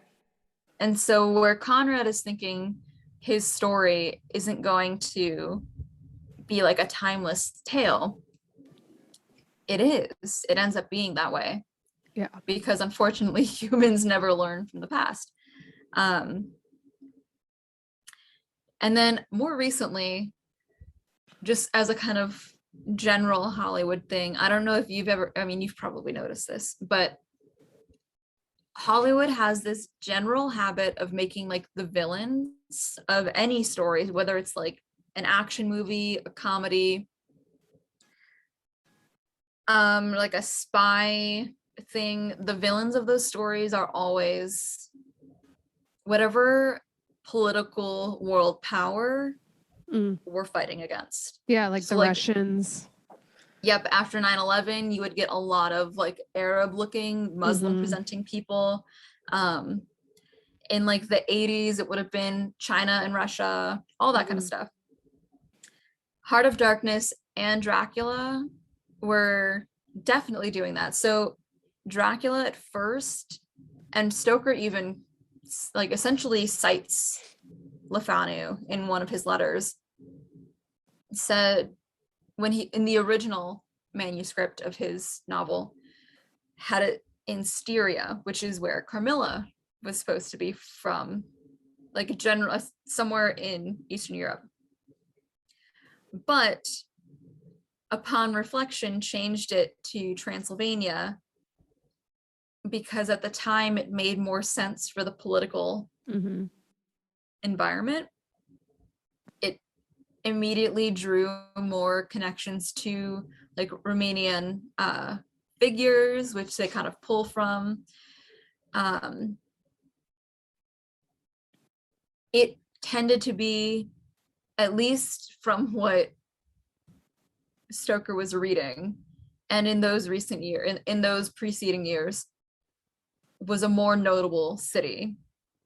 And so where Conrad is thinking his story isn't going to be like a timeless tale, it is. It ends up being that way.
Yeah.
Because unfortunately, humans never learn from the past. And then more recently, just as a kind of general Hollywood thing, I don't know if you've probably noticed this, but Hollywood has this general habit of making like the villains of any story, whether it's like an action movie, a comedy, like a spy thing, the villains of those stories are always whatever political world power we're fighting against.
Yeah, like so the Russians.
Yep, after 9/11, you would get a lot of like Arab looking, Muslim presenting people. In like the 80s, it would have been China and Russia, all that kind of stuff. Heart of Darkness and Dracula were definitely doing that. So Dracula at first, and Stoker even like essentially cites Le Fanu in one of his letters, said when he, in the original manuscript of his novel, had it in Styria, which is where Carmilla was supposed to be from, like a general, somewhere in Eastern Europe. But upon reflection, changed it to Transylvania because at the time it made more sense for the political environment. It immediately drew more connections to like Romanian figures, which they kind of pull from. It tended to be, at least from what Stoker was reading, and in those recent years, in those preceding years, was a more notable city.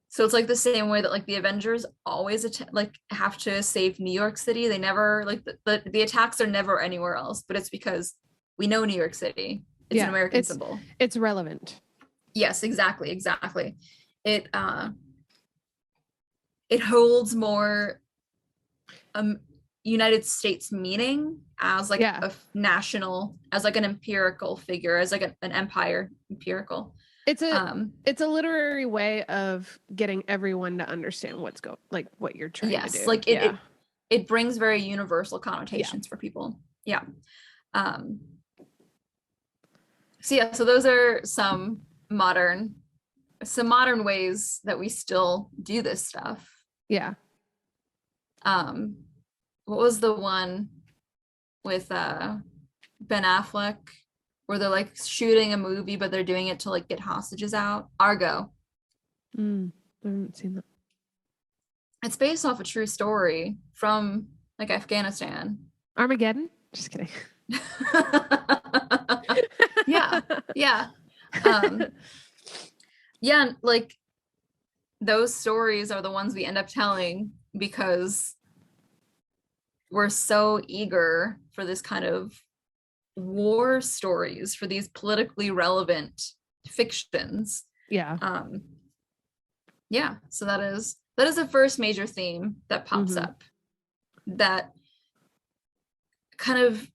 So it's like the same way that like the Avengers always like have to save New York City. They never like the attacks are never anywhere else, but it's because we know New York City. It's an American symbol.
It's relevant.
Yes, exactly. It holds more United States meaning as like a national, as like an empirical figure, as like an empire empirical.
It's a literary way of getting everyone to understand what you're trying to do.
Yes, like it brings very universal connotations for people. Yeah. So those are some modern ways that we still do this stuff.
Yeah.
What was the one with Ben Affleck where they're like shooting a movie but they're doing it to like get hostages out? Argo.
I haven't seen that.
It's based off a true story from like Afghanistan.
Armageddon? Just kidding.
Yeah. Yeah, like those stories are the ones we end up telling because we're so eager for this kind of war stories, for these politically relevant fictions. So that is the first major theme that pops up, that kind of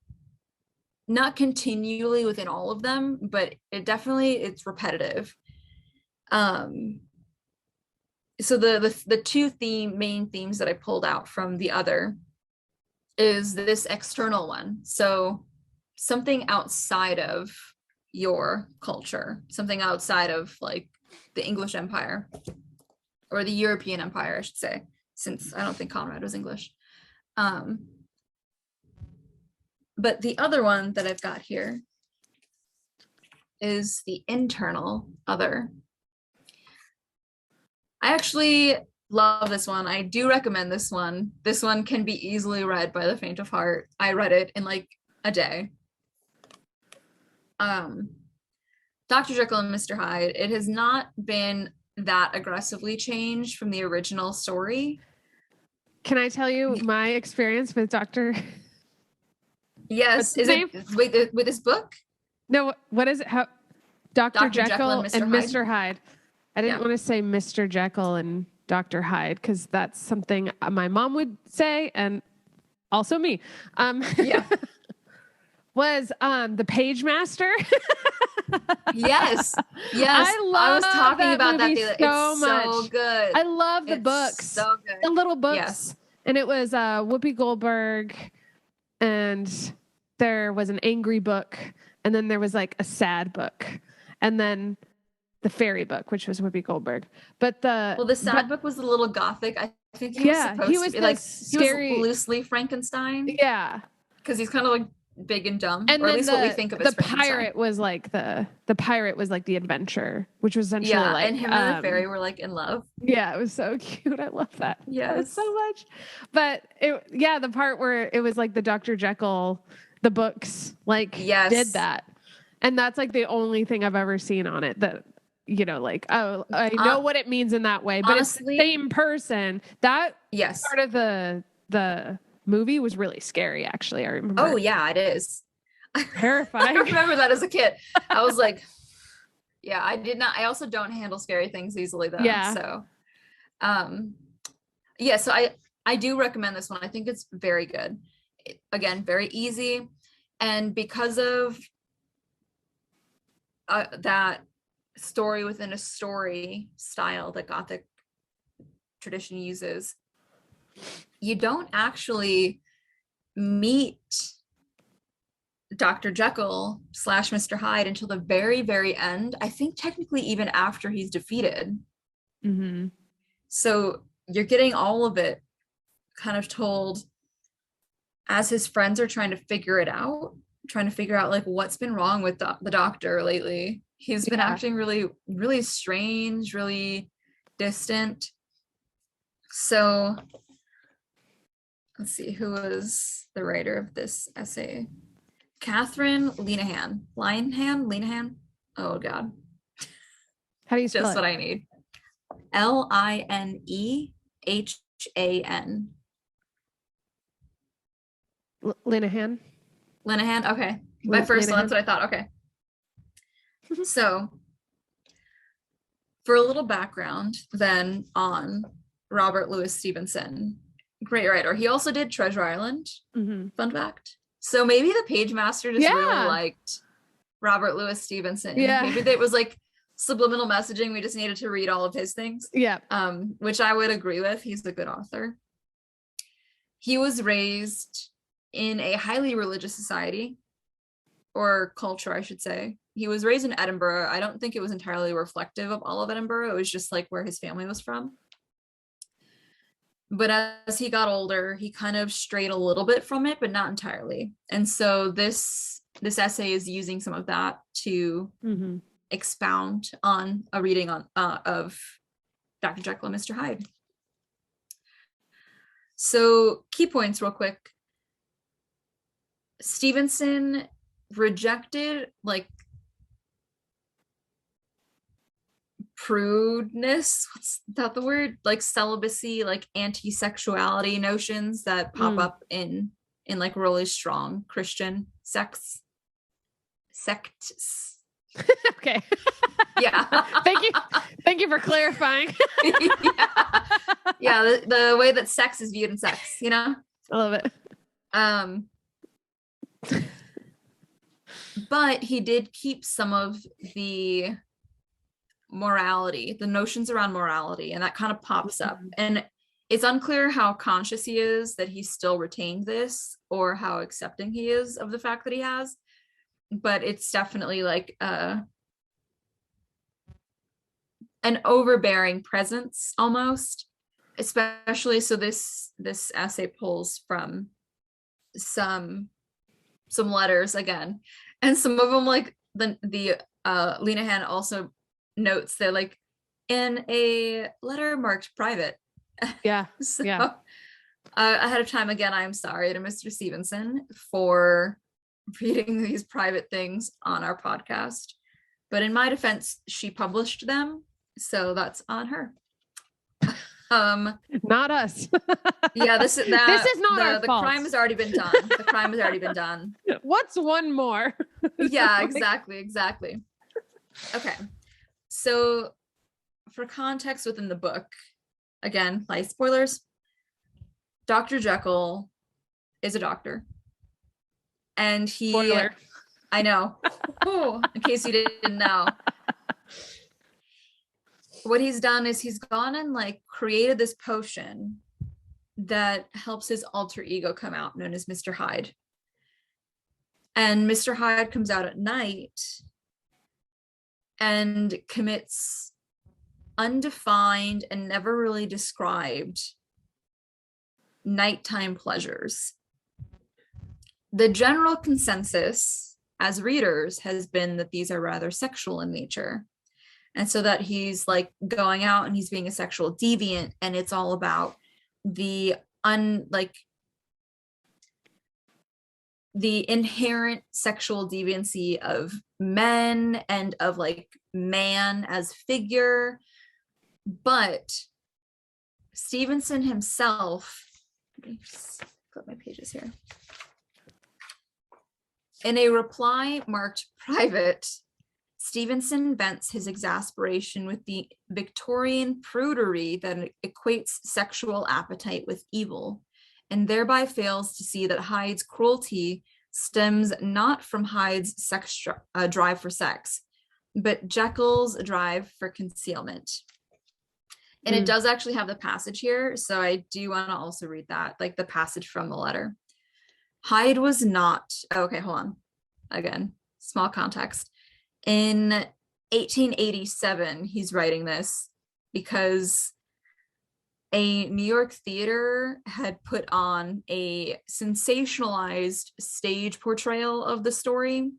not continually within all of them, but it's repetitive. So the two main themes that I pulled out from the other is this external one. So something outside of your culture, something outside of like the English Empire or the European Empire, I should say, since I don't think Conrad was English. But the other one that I've got here is the internal other. I actually love this one. I do recommend this one. This one can be easily read by the faint of heart. I read it in like a day. Dr. Jekyll and Mr. Hyde. It has not been that aggressively changed from the original story.
Can I tell you my experience with Dr.
Yes. Is it with this book?
No, what is it? How Dr. Jekyll and Mr. Hyde. I didn't want to say Mr. Jekyll and Dr. Hyde because that's something my mom would say, and also me. Was the Page Master.
Yes. I was talking about that the other day. It's
much.
So good.
I love the books.
So good.
The little books.
Yes.
And it was Whoopi Goldberg, and there was an angry book, and then there was like a sad book, and then the fairy book, which was Whoopi Goldberg. But the
sad book was a little gothic. I think he was supposed to be like scary, he was loosely Frankenstein.
Yeah.
Because he's kind of like big and dumb,
and
or at least what we think of as
the pirate was like the pirate was like the adventure, which was essentially like,
and him and the fairy were like in love.
Yeah, it was so cute. I love that.
Yes,
so much. But the part where it was like the Dr. Jekyll, the books did that, and that's like the only thing I've ever seen on it that I know what it means in that way, but honestly, it's the same person. That part of the movie was really scary, actually. I remember.
Oh yeah, it is
terrifying.
I remember that as a kid. I was like, I also don't handle scary things easily though. So so I do recommend this one. I think it's very good. Again, very easy, and because of that story within a story style that Gothic tradition uses, you don't actually meet Dr. Jekyll / Mr. Hyde until the very, very end. I think technically even after he's defeated.
Mm-hmm.
So you're getting all of it kind of told as his friends are trying to figure it out, trying to figure out like what's been wrong with the doctor lately. He's been acting really, really strange, really distant. So let's see, who was the writer of this essay? Catherine Linehan. Oh God.
How do you spell
Just
it?
what I need. Linehan.
Linehan.
Linehan. Okay. My first one, that's what I thought. Okay. So for a little background then on Robert Louis Stevenson, great writer. He also did Treasure Island.
Mm-hmm.
Fun fact. So maybe the page master just really liked Robert Louis Stevenson.
Yeah.
Maybe it was like subliminal messaging. We just needed to read all of his things.
Yeah.
Which I would agree with. He's a good author. He was raised in a highly religious society, or culture, I should say. He was raised in Edinburgh. I don't think it was entirely reflective of all of Edinburgh. It was just like where his family was from. But as he got older, he kind of strayed a little bit from it, but not entirely. And so this essay is using some of that to expound on a reading of Dr. Jekyll and Mr. Hyde. So key points real quick. Stevenson rejected like prudeness, what's that the word, like celibacy, like anti-sexuality notions that pop up in like really strong Christian sects.
Okay.
Yeah.
Thank you for clarifying.
Yeah, the way that sex is viewed in sex, you know.
I love it.
But he did keep some of the morality, the notions around morality, and that kind of pops up. And it's unclear how conscious he is that he still retained this, or how accepting he is of the fact that he has. But it's definitely like an overbearing presence almost, especially. So this essay pulls from some letters again, and some of them, like the Linehan also notes that like in a letter marked private.
Yeah.
So
yeah.
Ahead of time, again, I'm sorry to Mr. Stevenson for reading these private things on our podcast, but in my defense, she published them, so that's on her.
Not us.
Yeah, this is
not our
the
fault.
crime has already been done. The crime has already been done.
What's one more?
Yeah, exactly. Okay, so for context within the book, again, light spoilers, Dr. Jekyll is a doctor, and he
Spoiler.
I know. Oh, in case you didn't know. What he's done is he's gone and like created this potion that helps his alter ego come out, known as Mr. Hyde. And Mr. Hyde comes out at night and commits undefined and never really described nighttime pleasures. The general consensus as readers has been that these are rather sexual in nature. And so that he's like going out and he's being a sexual deviant, and it's all about the inherent sexual deviancy of men and of like man as figure. But Stevenson himself, let me just flip my pages here. In a reply marked private, Stevenson vents his exasperation with the Victorian prudery that equates sexual appetite with evil, and thereby fails to see that Hyde's cruelty stems not from Hyde's drive for sex, but Jekyll's drive for concealment. And it does actually have the passage here, so I do want to also read that, like the passage from the letter. Hyde was not, okay, hold on. again, small context. In 1887, he's writing this because a New York theater had put on a sensationalized stage portrayal of the story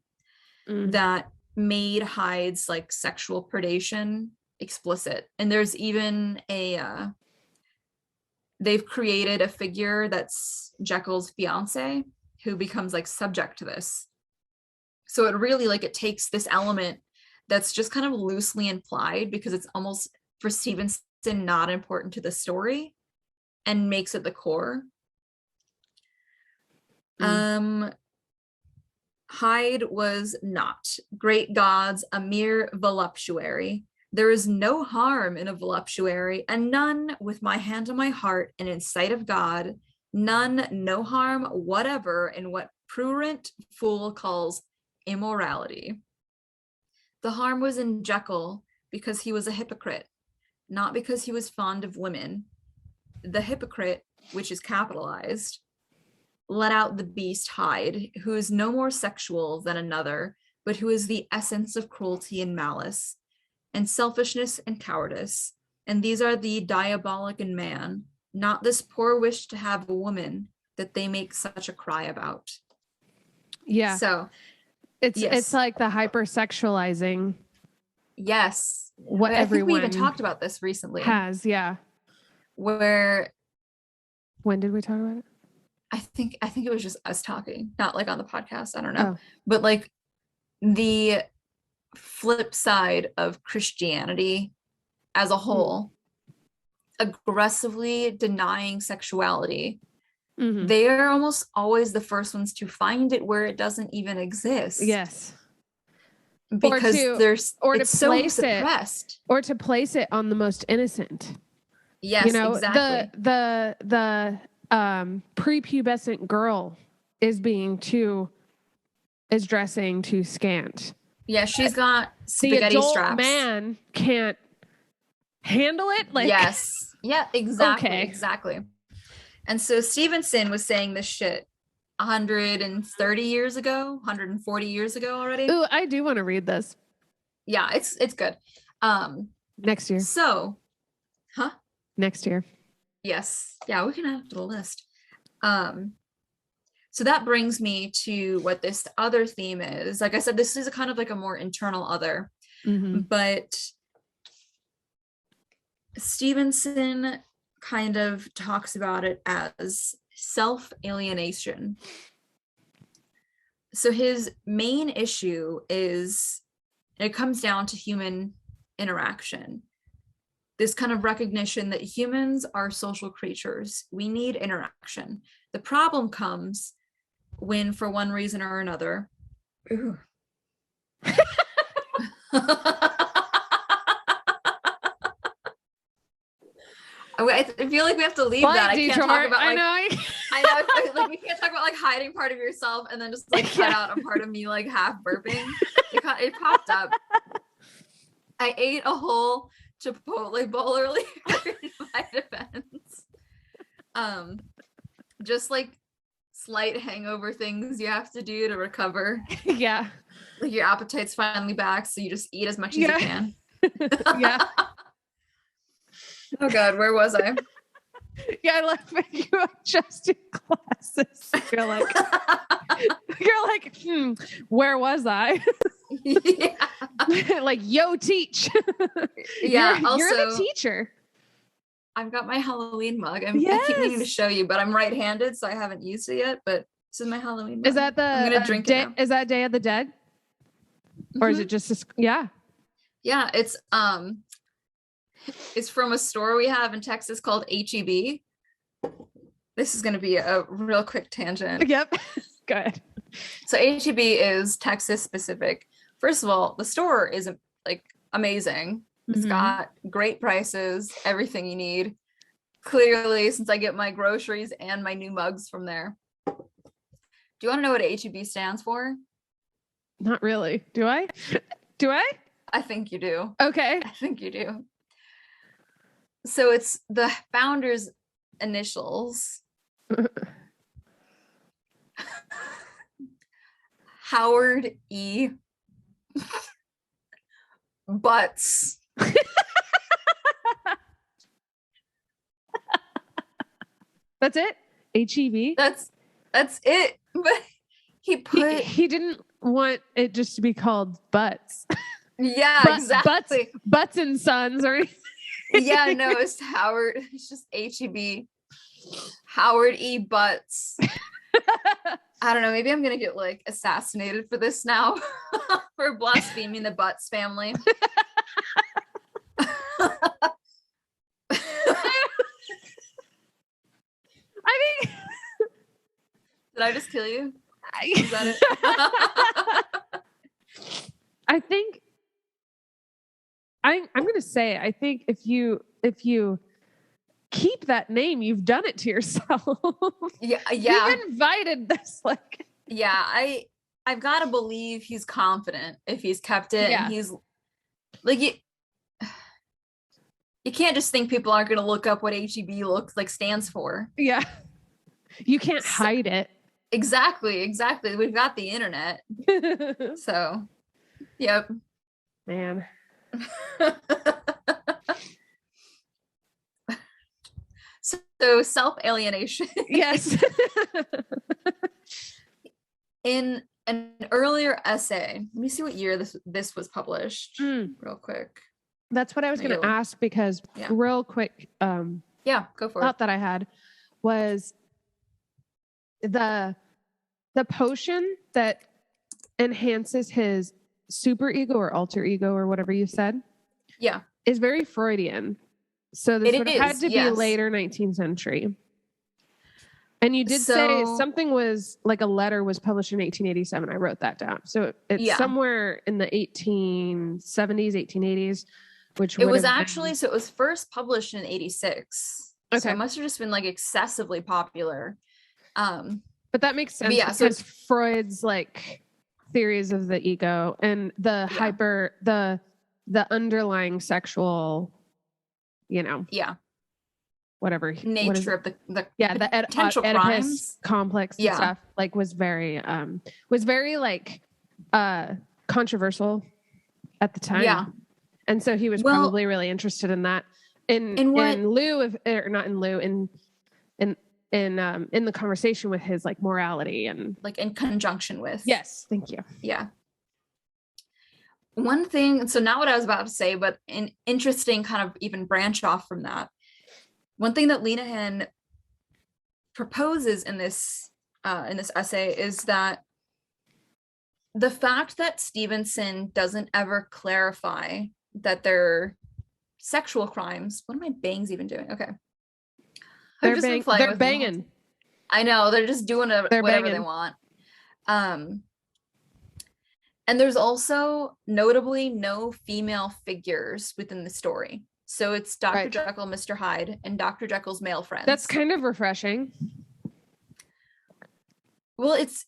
that made Hyde's like sexual predation explicit. And there's even they've created a figure that's Jekyll's fiance who becomes like subject to this. So it really like it takes this element that's just kind of loosely implied because it's almost for Stevenson not important to the story and makes it the core. Hyde was not. Great gods, a mere voluptuary. There is no harm in a voluptuary, and none with my hand on my heart and in sight of God, none, no harm whatever in what prurient fool calls immorality. The harm was in Jekyll because he was a hypocrite, not because he was fond of women. The hypocrite, which is capitalized, let out the beast Hyde, who is no more sexual than another, but who is the essence of cruelty and malice, and selfishness and cowardice. And these are the diabolic in man, not this poor wish to have a woman that they make such a cry about.
Yeah.
So
it's like the hypersexualizing.
Yes.
What
I
everyone
think we even talked about this recently.
Has, yeah.
Where
when did we talk about it?
I think it was just us talking, not like on the podcast. I don't know.
Oh.
But like the flip side of Christianity as a whole, aggressively denying sexuality. They are almost always the first ones to find it where it doesn't even exist.
Yes.
Because it's so suppressed.
Or to place it on the most innocent.
Yes, exactly.
The prepubescent girl is dressing too scant.
Yeah, she's got spaghetti
the adult
straps.
Man can't handle it. Like,
yes, yeah, exactly,
okay.
Exactly. And so Stevenson was saying this shit 130 years ago, 140 years ago already.
Ooh, I do want to read this.
Yeah, it's good.
Next year.
So,
next year.
Yes. Yeah, we can add to the list. So that brings me to what this other theme is. Like I said, this is a kind of like a more internal other, but Stevenson kind of talks about it as self-alienation. So his main issue is, it comes down to human interaction. This kind of recognition that humans are social creatures. We need interaction. The problem comes when, for one reason or another, I feel like we have to leave that. I can't talk about like, I know like we can't talk about like hiding part of yourself and then just like cut out a part of me like half burping. It popped up. I ate a whole Chipotle bowl earlier in my defense. Just like slight hangover things you have to do to recover.
Yeah.
Like your appetite's finally back, so you just eat as much as you can.
Yeah.
Oh God, where was I?
Yeah, I love when you adjust your glasses. You're like, where was I?
Yeah.
Like, yo, teach.
Yeah.
You're the teacher.
I've got my Halloween mug. I keep meaning to show you, but I'm right-handed, so I haven't used it yet. But this is my Halloween mug.
Is that
I'm gonna drink it now.
Is that Day of the Dead? Or is it just yeah?
Yeah, it's from a store we have in Texas called HEB. This is gonna be a real quick tangent.
Yep. Good.
So HEB is Texas specific. First of all, the store is like amazing. It's got great prices, everything you need. Clearly, since I get my groceries and my new mugs from there. Do you want to know what HEB stands for?
Not really. Do I? Do I?
I think you do.
Okay.
I think you do. So it's the founder's initials. Howard E. Butts.
That's it? HEB?
That's it. But
he didn't want it just to be called Butts.
Yeah, exactly.
Butts and Sons or
yeah, no, it's Howard. It's just HEB. Howard E. Butts. I don't know. Maybe I'm gonna get like assassinated for this now for blaspheming the Butts family.
I think.
Did I just kill you? Is that it?
I think. I'm going to say. I think if you keep that name, you've done it to yourself.
Yeah.
You've invited this like.
Yeah, I've got to believe he's confident if he's kept it.
Yeah.
And he's like you can't just think people aren't going to look up what HEB stands for.
Yeah. You can't hide it.
Exactly. We've got the internet. So, yep.
Man.
So self-alienation.
Yes.
In an earlier essay, let me see what year this was published real quick.
That's what I was going to ask because real quick
go for
thought
it.
that I had was the potion that enhances his super ego or alter ego or whatever you said is very Freudian. So this would have had to be later 19th century. And you did say something was like a letter was published in 1887. I wrote that down. So it's somewhere in the 1870s, 1880s, which
it was actually been... so it was first published in 86.
Okay.
So it must have just been like excessively popular.
But that makes sense because Freud's like theories of the ego and the the underlying sexual, whatever
nature of the potential
Oedipus
crimes
complex and stuff was very like controversial at the time. And so he was probably really interested in that in the conversation with his like morality and
like in conjunction with.
Yes, thank you.
Yeah. One thing, so not what I was about to say, but an interesting kind of even branch off from that. One thing that Linehan proposes in this essay is that the fact that Stevenson doesn't ever clarify that they're sexual crimes. What are my bangs even doing? Okay.
They're banging.
I know, they're just doing whatever they want. And there's also notably no female figures within the story. So it's Dr. Jekyll and Mr. Hyde and Dr. Jekyll's male friends.
That's kind of refreshing.
Well, it's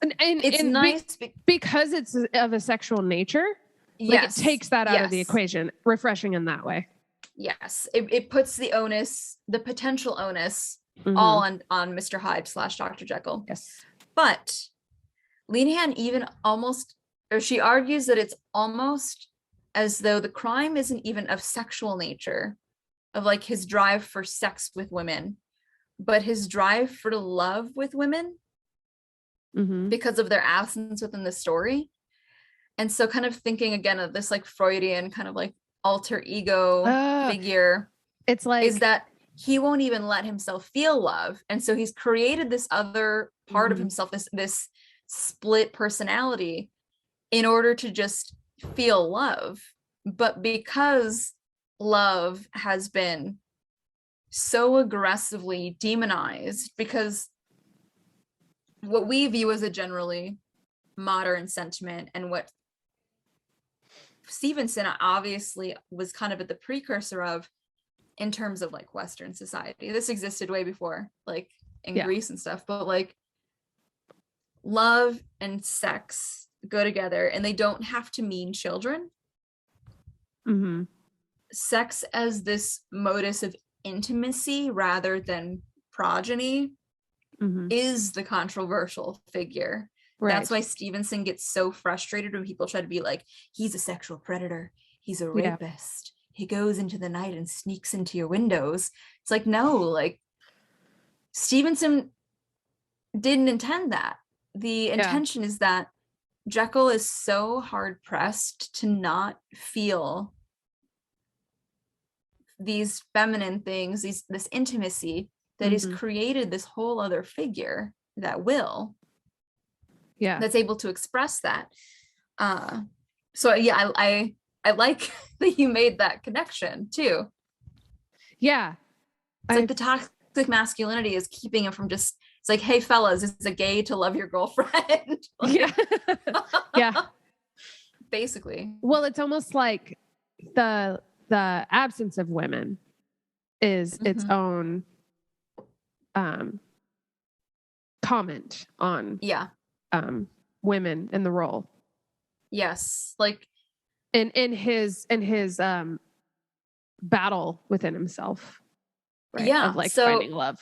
nice
because it's of a sexual nature. It takes that out of the equation. Refreshing in that way.
Yes. It puts the potential onus all on Mr. Hyde / Dr. Jekyll.
Yes.
But Linehan she argues that it's almost as though the crime isn't even of sexual nature, of like his drive for sex with women, but his drive for love with women because of their absence within the story. And so kind of thinking again of this like Freudian kind of like alter ego figure.
It's like
is that he won't even let himself feel love. And so he's created this other part of himself, this split personality in order to just feel love. But because love has been so aggressively demonized, because what we view as a generally modern sentiment and what Stevenson obviously was kind of at the precursor of in terms of like Western society. This existed way before, like in Greece and stuff, but like love and sex go together and they don't have to mean children. Sex as this modus of intimacy rather than progeny is the controversial figure.
Right.
That's why Stevenson gets so frustrated when people try to be like, he's a sexual predator, he's a rapist, he goes into the night and sneaks into your windows. It's like, no, like Stevenson didn't intend that. The intention is that Jekyll is so hard pressed to not feel these feminine things, this intimacy, that he's created this whole other figure, that Will, that's able to express that. So yeah, I like that you made that connection too.
Yeah,
it's like the toxic masculinity is keeping him from just, it's like, hey fellas, is it gay to love your girlfriend?
Like, yeah
basically.
Well, it's almost like the absence of women is its own comment on women in the role.
Yes, like
in his battle within himself, right?
Yeah,
of like
so
finding love.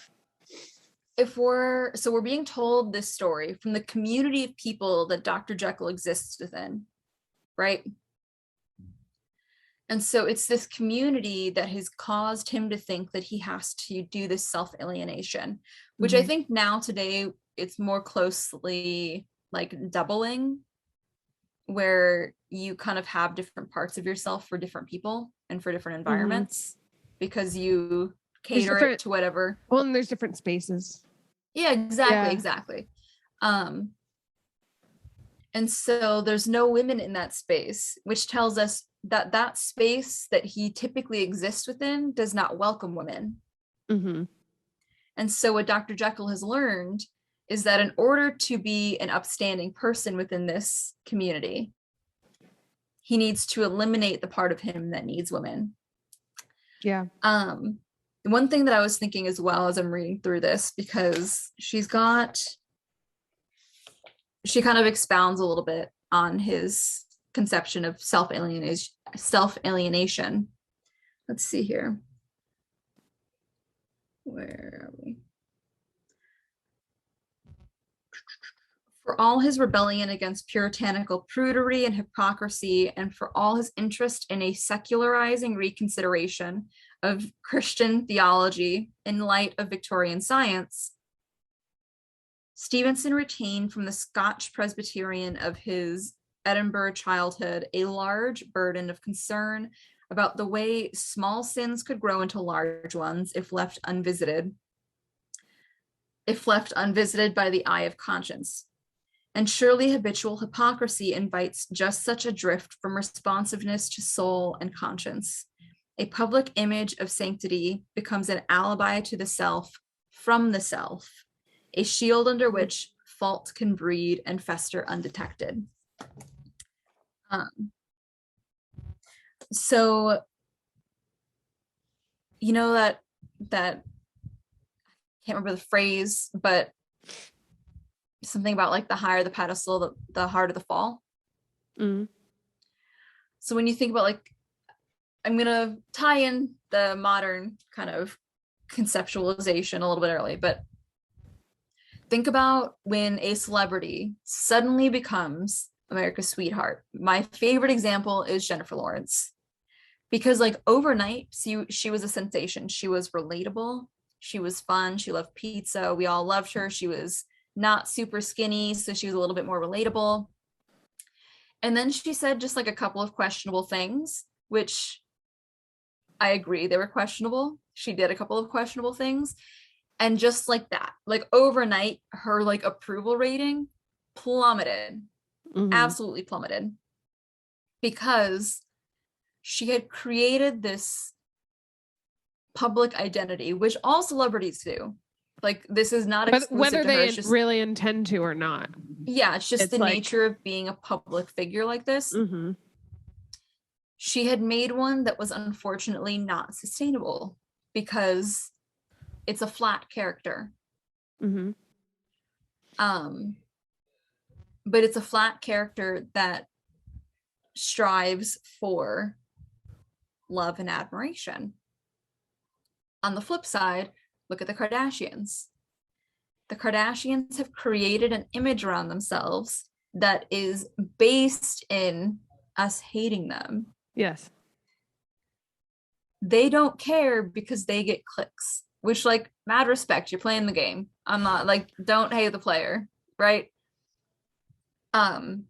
We're being told this story from the community of people that Dr. Jekyll exists within, right? And so it's this community that has caused him to think that he has to do this self-alienation, which I think now today it's more closely like doubling, where you kind of have different parts of yourself for different people and for different environments, because you cater it to whatever.
Well, and there's different spaces.
Yeah, exactly. And so there's no women in that space, which tells us that that space that he typically exists within does not welcome women. And so what Dr. Jekyll has learned is that in order to be an upstanding person within this community, he needs to eliminate the part of him that needs women.
Yeah.
One thing that I was thinking as well as I'm reading through this, because she kind of expounds a little bit on his conception of self-alienation. Let's see here. Where are we? For all his rebellion against puritanical prudery and hypocrisy, and for all his interest in a secularizing reconsideration of Christian theology in light of Victorian science, Stevenson retained from the Scotch Presbyterian of his Edinburgh childhood a large burden of concern about the way small sins could grow into large ones if left unvisited by the eye of conscience. And surely habitual hypocrisy invites just such a drift from responsiveness to soul and conscience. A public image of sanctity becomes an alibi to the self from the self, a shield under which fault can breed and fester undetected. So, you know that I can't remember the phrase, but something about like the higher the pedestal, the harder the fall. So when you think about, like, I'm gonna tie in the modern kind of conceptualization a little bit early, but think about when a celebrity suddenly becomes America's sweetheart. My favorite example is Jennifer Lawrence, because like overnight she was a sensation. She was relatable, she was fun, she loved pizza, we all loved her. She was not super skinny, so she was a little bit more relatable. And then she said just like a couple of questionable things, which I agree, they were questionable. She did a couple of questionable things, and just like that, like overnight, her like approval rating plummeted. Absolutely plummeted, because she had created this public identity, which all celebrities do. Like, this is not exclusive
whether
to her.
they
just,
really intend to or not.
Yeah, it's just the nature of being a public figure like this. She had made one that was unfortunately not sustainable, because it's a flat character. But it's a flat character that strives for love and admiration. On the flip side, look at the Kardashians. the Kardashians have created an image around themselves that is based in us hating them.
Yes.
They don't care because they get clicks, which, like, mad respect. You're playing the game. I'm not like, don't hate the player, right? And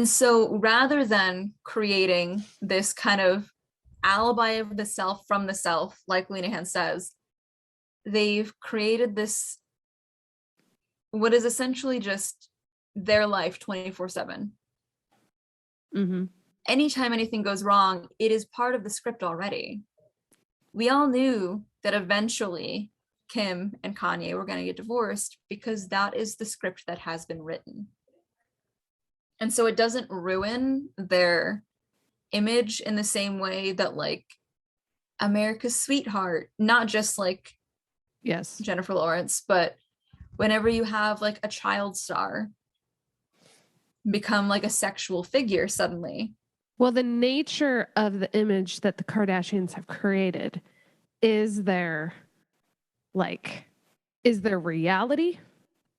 so rather than creating this kind of alibi of the self from the self, like Linehan says, they've created this, what is essentially just their life 24/7.
Mm-hmm.
Anytime anything goes wrong, it is part of the script already. We all knew that eventually Kim and Kanye were going to get divorced because that is the script that has been written. And so it doesn't ruin their image in the same way that, like, America's Sweetheart, not just like,
yes,
Jennifer Lawrence, but whenever you have like a child star become like a sexual figure suddenly.
Well, the nature of the image that the Kardashians have created is their reality.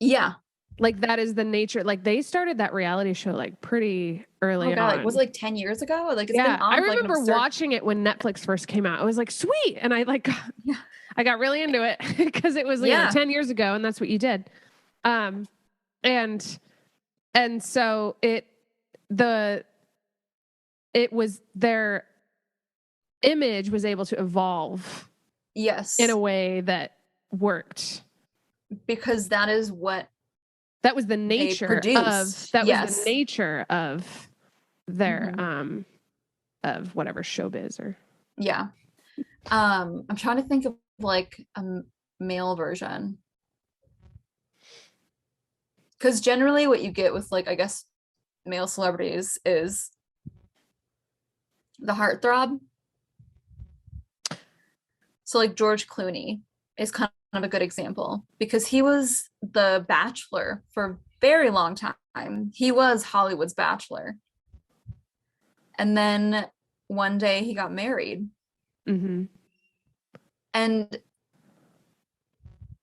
Yeah.
Like, that is the nature. Like, they started that reality show like pretty early on.
Like, was it like 10 years ago? Like, it's been on.
I remember watching it when Netflix first came out. I was like, sweet. And I I got really into it because it was 10 years ago, and that's what you did. And so it was their image was able to evolve.
Yes.
In a way that worked.
Because that is what
was the nature of was the nature of their of whatever showbiz or
I'm trying to think of like a male version, because generally what you get with, like, I guess, male celebrities is the heartthrob. So like George Clooney is kind of a good example because he was the Bachelor for a very long time. He was Hollywood's Bachelor. And then one day he got married.
Mm-hmm.
And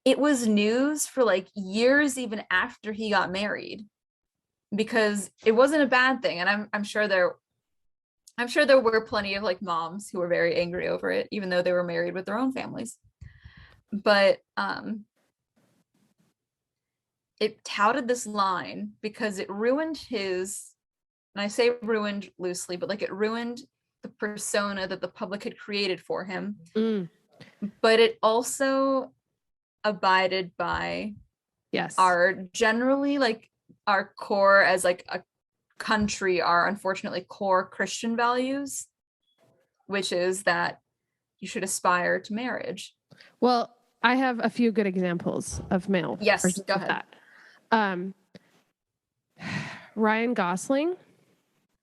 it was news for like years even after he got married, because it wasn't a bad thing. And I'm sure there were plenty of like moms who were very angry over it, even though they were married with their own families. But it touted this line because it ruined his, and I say ruined loosely, but like it ruined the persona that the public had created for him. But it also abided by our generally, like, our core as like a country, our unfortunately core Christian values, which is that you should aspire to marriage.
Well, I have a few good examples of male.
Yes, go ahead.
That. Ryan Gosling,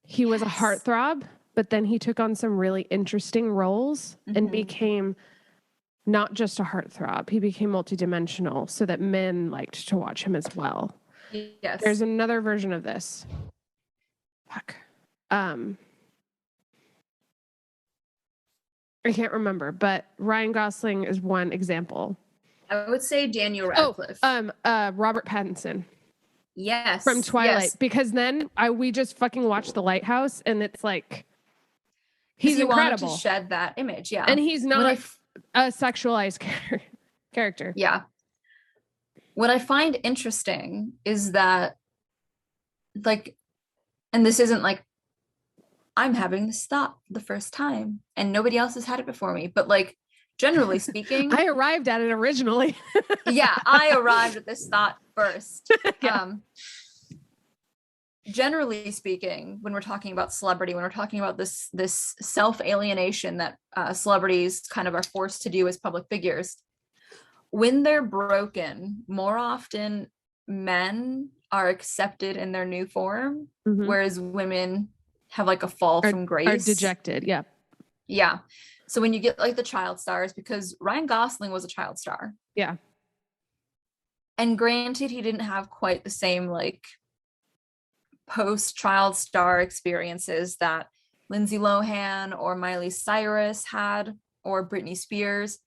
he was a heartthrob, but then he took on some really interesting roles and became not just a heartthrob. He became multidimensional so that men liked to watch him as well.
Yes.
There's another version of this. Fuck. I can't remember, but Ryan Gosling is one example.
I would say Daniel Radcliffe.
Robert Pattinson.
Yes.
From Twilight. Because then we just fucking watched The Lighthouse, and it's like he's incredible.
Wanted to shed that image, yeah.
And he's not a sexualized character.
Yeah. What I find interesting is that, like, and this isn't like I'm having this thought for the first time and nobody else has had it before me, but like, generally speaking,
I arrived at it originally.
Yeah, I arrived at this thought first. Generally speaking, when we're talking about celebrity, when we're talking about this self-alienation that celebrities kind of are forced to do as public figures, when they're broken, more often men are accepted in their new form, whereas women have like a fall from grace.
Are dejected, yeah.
Yeah. So when you get like the child stars, because Ryan Gosling was a child star.
Yeah.
And granted, he didn't have quite the same like post-child star experiences that Lindsay Lohan or Miley Cyrus had, or Britney Spears.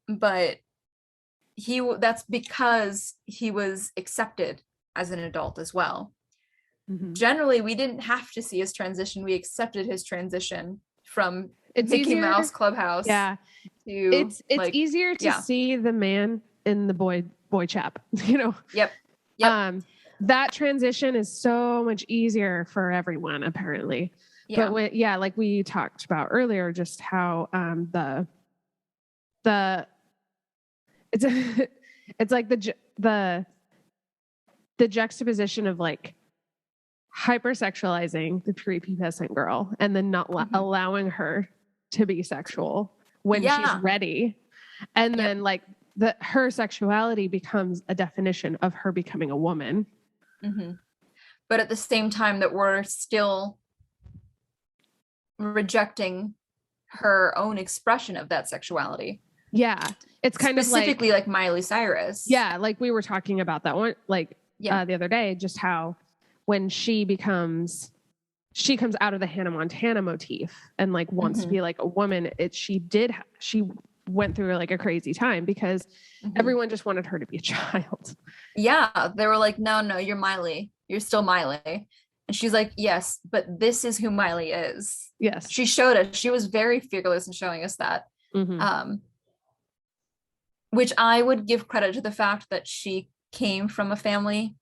But that's because he was accepted as an adult as well.
Mm-hmm.
Generally, we didn't have to see his transition. We accepted his transition from Mickey
easier,
Mouse Clubhouse.
Yeah.
To
it's
like,
easier to see the man in the boy chap, you know?
Yep.
That transition is so much easier for everyone, apparently.
Yeah.
But like we talked about earlier, just how it's like the juxtaposition of like hypersexualizing the prepubescent girl and then not allowing her to be sexual when she's ready, and then like her sexuality becomes a definition of her becoming a woman.
But at the same time that we're still rejecting her own expression of that sexuality.
Yeah. It's kind
specifically like Miley Cyrus.
Yeah. Like we were talking about that one, like the other day, just how when she comes out of the Hannah Montana motif and like wants to be like a woman, she went through like a crazy time because everyone just wanted her to be a child.
Yeah. They were like, no, you're Miley. You're still Miley. And she's like, yes, but this is who Miley is.
Yes.
She showed us. She was very fearless in showing us that. Which I would give credit to the fact that she came from a family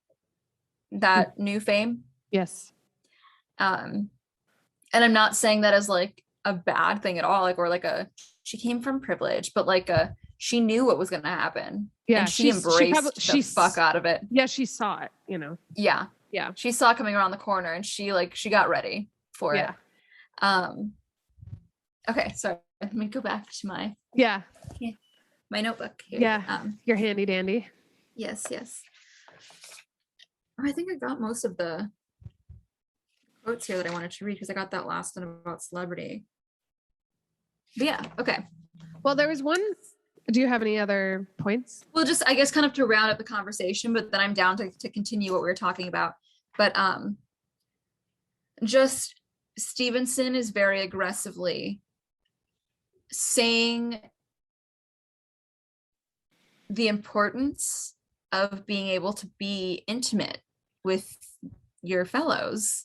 that knew fame.
Yes.
And I'm not saying that as like a bad thing at all, like, or like she came from privilege, but like she knew what was going to happen.
Yeah.
And she embraced the fuck out of it.
Yeah. She saw it, you know?
Yeah.
Yeah.
She saw it coming around the corner and she got ready for it. Okay. Sorry. Let me go back to my notebook here.
Yeah. Your handy dandy.
Yes. I think I got most of the quotes here that I wanted to read because I got that last one about celebrity. But yeah. Okay.
Well, there was one. Do you have any other points?
Well, just, I guess, kind of to round up the conversation, but then I'm down to continue what we were talking about. But just Stevenson is very aggressively saying the importance of being able to be intimate with your fellows,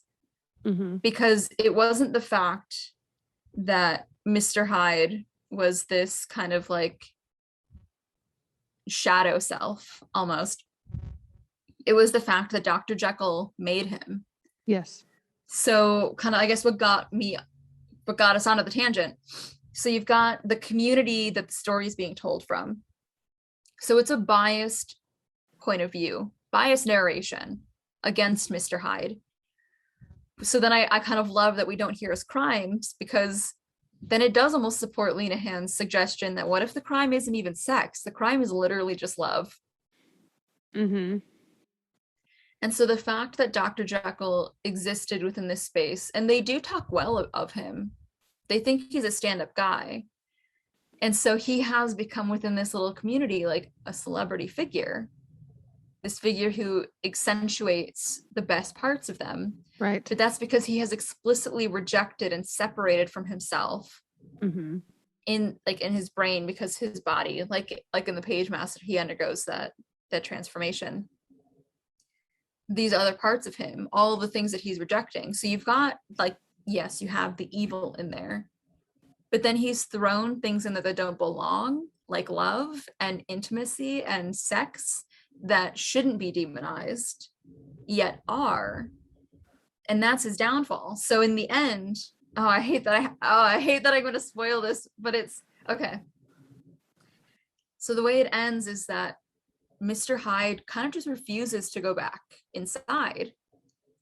because it wasn't the fact that Mr. Hyde was this kind of like shadow self almost. It was the fact that Dr. Jekyll made him.
Yes.
So kind of, I guess, what got us onto the tangent. So you've got the community that the story is being told from. So it's a biased point of view, biased narration against Mr. Hyde. So then I kind of love that we don't hear his crimes, because then it does almost support Lena Hand's suggestion that what if the crime isn't even sex? The crime is literally just love. And so the fact that Dr. Jekyll existed within this space, and they do talk well of him. They think he's a stand-up guy. And so he has become within this little community like a celebrity figure. This figure who accentuates the best parts of them.
Right.
But that's because he has explicitly rejected and separated from himself in his brain, because his body, like in the Page Master, he undergoes that transformation. These other parts of him, all of the things that he's rejecting. So you've got like, yes, you have the evil in there, but then he's thrown things in there that don't belong, like love and intimacy and sex that shouldn't be demonized, yet are. And that's his downfall. So in the end, I hate that I'm going to spoil this, but it's okay. So the way it ends is that Mr. Hyde kind of just refuses to go back inside.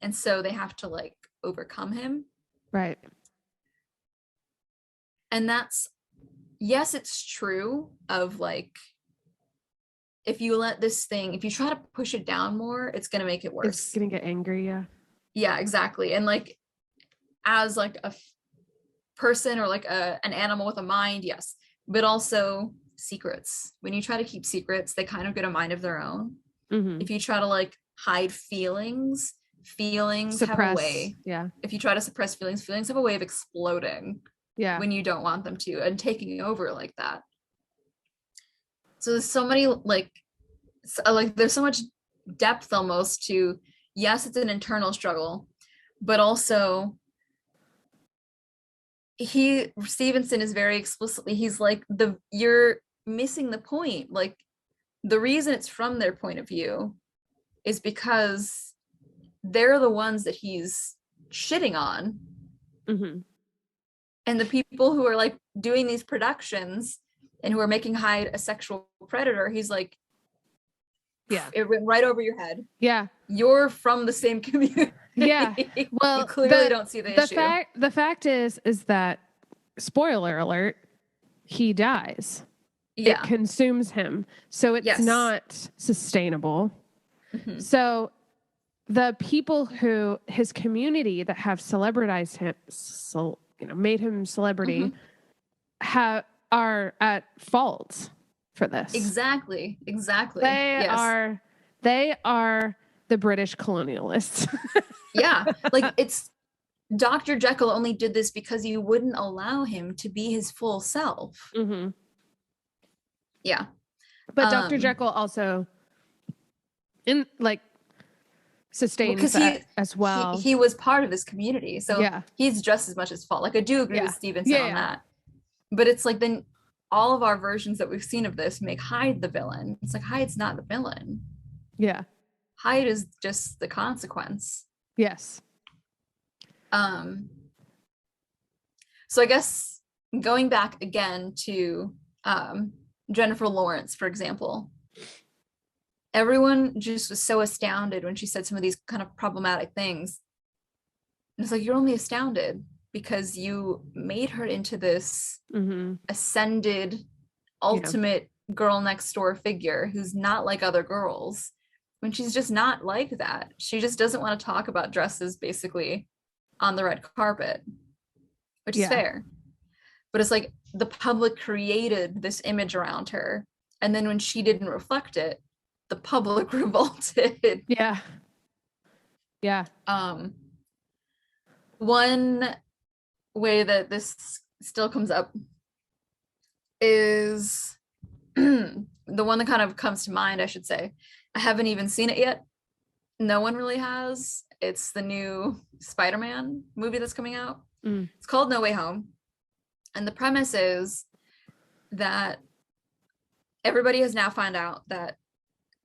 And so they have to like overcome him.
Right.
And that's, yes, it's true of like, if you try to push it down more, it's going to make it worse.
It's going to get angry. Yeah.
Yeah, exactly. And like, as like a person or like an animal with a mind, yes, but also secrets. When you try to keep secrets, they kind of get a mind of their own. If you try to like hide feelings have a way.
Yeah.
If you try to suppress feelings have a way of exploding.
Yeah.
When you don't want them to, and taking over like that. So there's so many like there's so much depth almost to, yes, it's an internal struggle, but also Stevenson is very explicitly, he's like, you're missing the point. Like, the reason it's from their point of view is because they're the ones that he's shitting on.
Mm-hmm.
And the people who are like doing these productions and who are making Hyde a sexual predator, he's like,
yeah,
it went right over your head.
Yeah.
You're from the same community.
Yeah. Well,
you clearly don't see the issue.
The fact is that, spoiler alert, he dies.
Yeah.
It consumes him. So it's not sustainable. Mm-hmm. So the people who, his community that have celebritized him, made him celebrity, mm-hmm. are at fault for this.
Exactly.
They are the British colonialists.
Yeah. Like, it's Dr. Jekyll only did this because you wouldn't allow him to be his full self.
Mm-hmm.
Yeah.
But Dr. Jekyll also sustains that as well.
He was part of his community. So he's just as much his fault. Like, I do agree with Stevenson on that. But it's like, then all of our versions that we've seen of this make Hyde the villain. It's like, Hyde's not the villain.
Yeah.
Hyde is just the consequence.
Yes.
So I guess going back again to Jennifer Lawrence, for example, everyone just was so astounded when she said some of these kind of problematic things. And it's like, you're only astounded because you made her into this ascended, ultimate girl next door figure who's not like other girls, when she's just not like that. She just doesn't want to talk about dresses basically on the red carpet, which is fair. But it's like, the public created this image around her, and then when she didn't reflect it, the public revolted. One way that this still comes up is the one that kind of comes to mind, I should say. I haven't even seen it yet. No one really has. It's the new Spider-Man movie that's coming out. It's called No Way Home. And the premise is that everybody has now found out that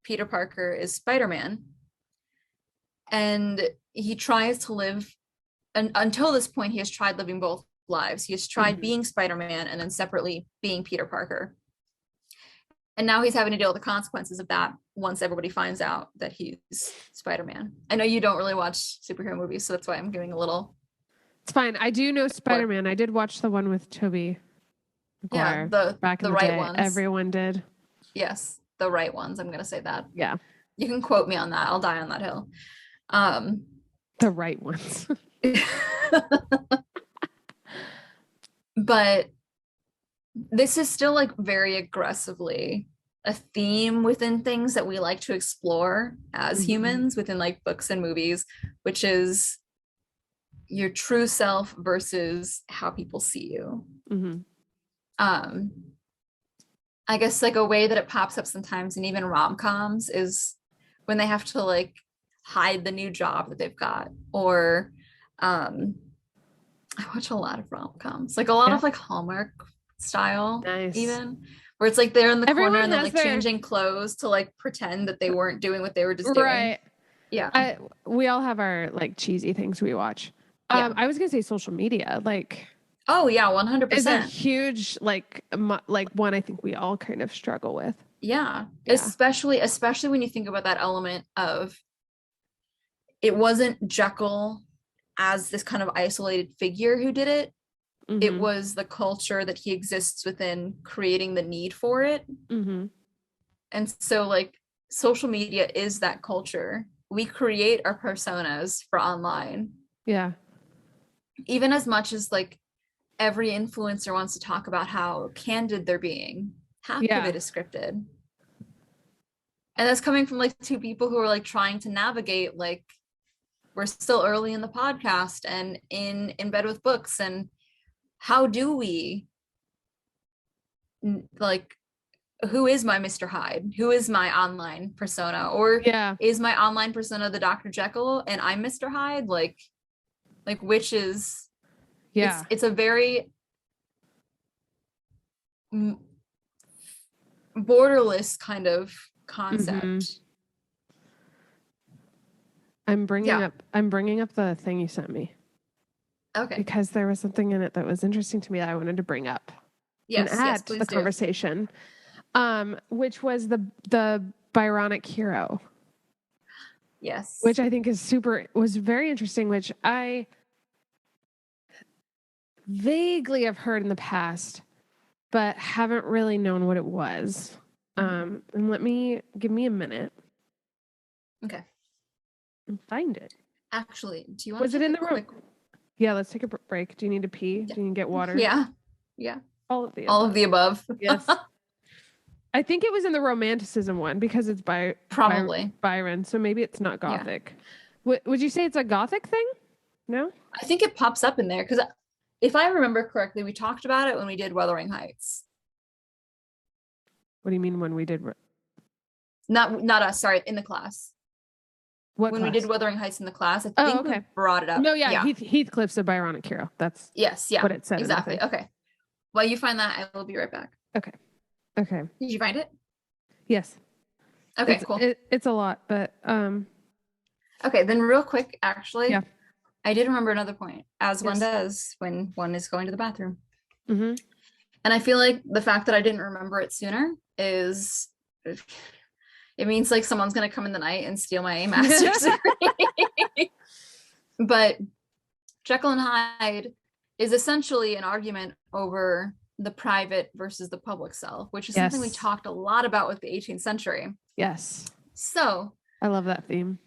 Peter Parker is Spider-Man. And he tries to live, and until this point, he has tried living both lives. He has tried being Spider-Man and then separately being Peter Parker. And now he's having to deal with the consequences of that once everybody finds out that he's Spider-Man. I know you don't really watch superhero movies, so that's why I'm giving a little...
It's fine. I do know Spider-Man. I did watch the one with Tobey Maguire. Back in the right day. Ones. Everyone did.
Yes, the right ones. I'm going to say that.
Yeah.
You can quote me on that. I'll die on that hill.
The right ones.
But this is still like very aggressively a theme within things that we like to explore as humans within like books and movies, which is your true self versus how people see you. I guess like a way that it pops up sometimes in even rom-coms is when they have to like hide the new job that they've got, or I watch a lot of rom-coms, like a lot of like Hallmark style, even where it's like they're in the corner and they're like changing clothes to like pretend that they weren't doing what they were just doing.
We all have our like cheesy things we watch. I was gonna say social media, like
100%
is a huge like one I think we all kind of struggle with.
Especially when you think about that element of, it wasn't Jekyll as this kind of isolated figure who did it. It was the culture that he exists within creating the need for it. And so like social media is that culture. We create our personas for online. Even as much as like every influencer wants to talk about how candid they're being, half of it is scripted. And that's coming from like two people who are like trying to navigate, like, we're still early in the podcast and in bed with books, and how do we like who is my Mr. Hyde? Who is my online persona? Or is my online persona the Dr. Jekyll and I'm Mr. Hyde? Like which is, it's a very borderless kind of concept.
Mm-hmm. I'm bringing up the thing you sent me.
Okay.
Because there was something in it that was interesting to me that I wanted to bring up.
Yes,
and add to the conversation. Which was the Byronic hero.
Yes.
Which I think was very interesting, which I vaguely have heard in the past, but haven't really known what it was. And give me a minute.
Okay.
And find it.
Actually, do you want
was
to
it in the room? Yeah, let's take a break. Do you need to pee?
Yeah.
Do you need to get water?
Yeah.
All of the above.
Yes.
I think it was in the Romanticism one because it's by Byron, so maybe it's not Gothic. Yeah. Would you say it's a Gothic thing? No?
I think it pops up in there because if I remember correctly, we talked about it when we did Wuthering Heights.
What do you mean when we did?
Not us, sorry, in the class.
When
we did Wuthering Heights in the class, I think we brought it up.
No, yeah. Heathcliff's a Byronic hero. That's what it said.
Exactly. Okay. While you find that, I will be right back.
Okay.
Did you find it?
Yes.
Okay, cool.
It's a lot, but
okay, then real quick, actually.
Yeah.
I did remember another point, as one does when one is going to the bathroom.
Mm-hmm.
And I feel like the fact that I didn't remember it sooner is, it means like someone's going to come in the night and steal my master's degree. But Jekyll and Hyde is essentially an argument over the private versus the public self, which is something we talked a lot about with the 18th century.
Yes.
So
I love that theme.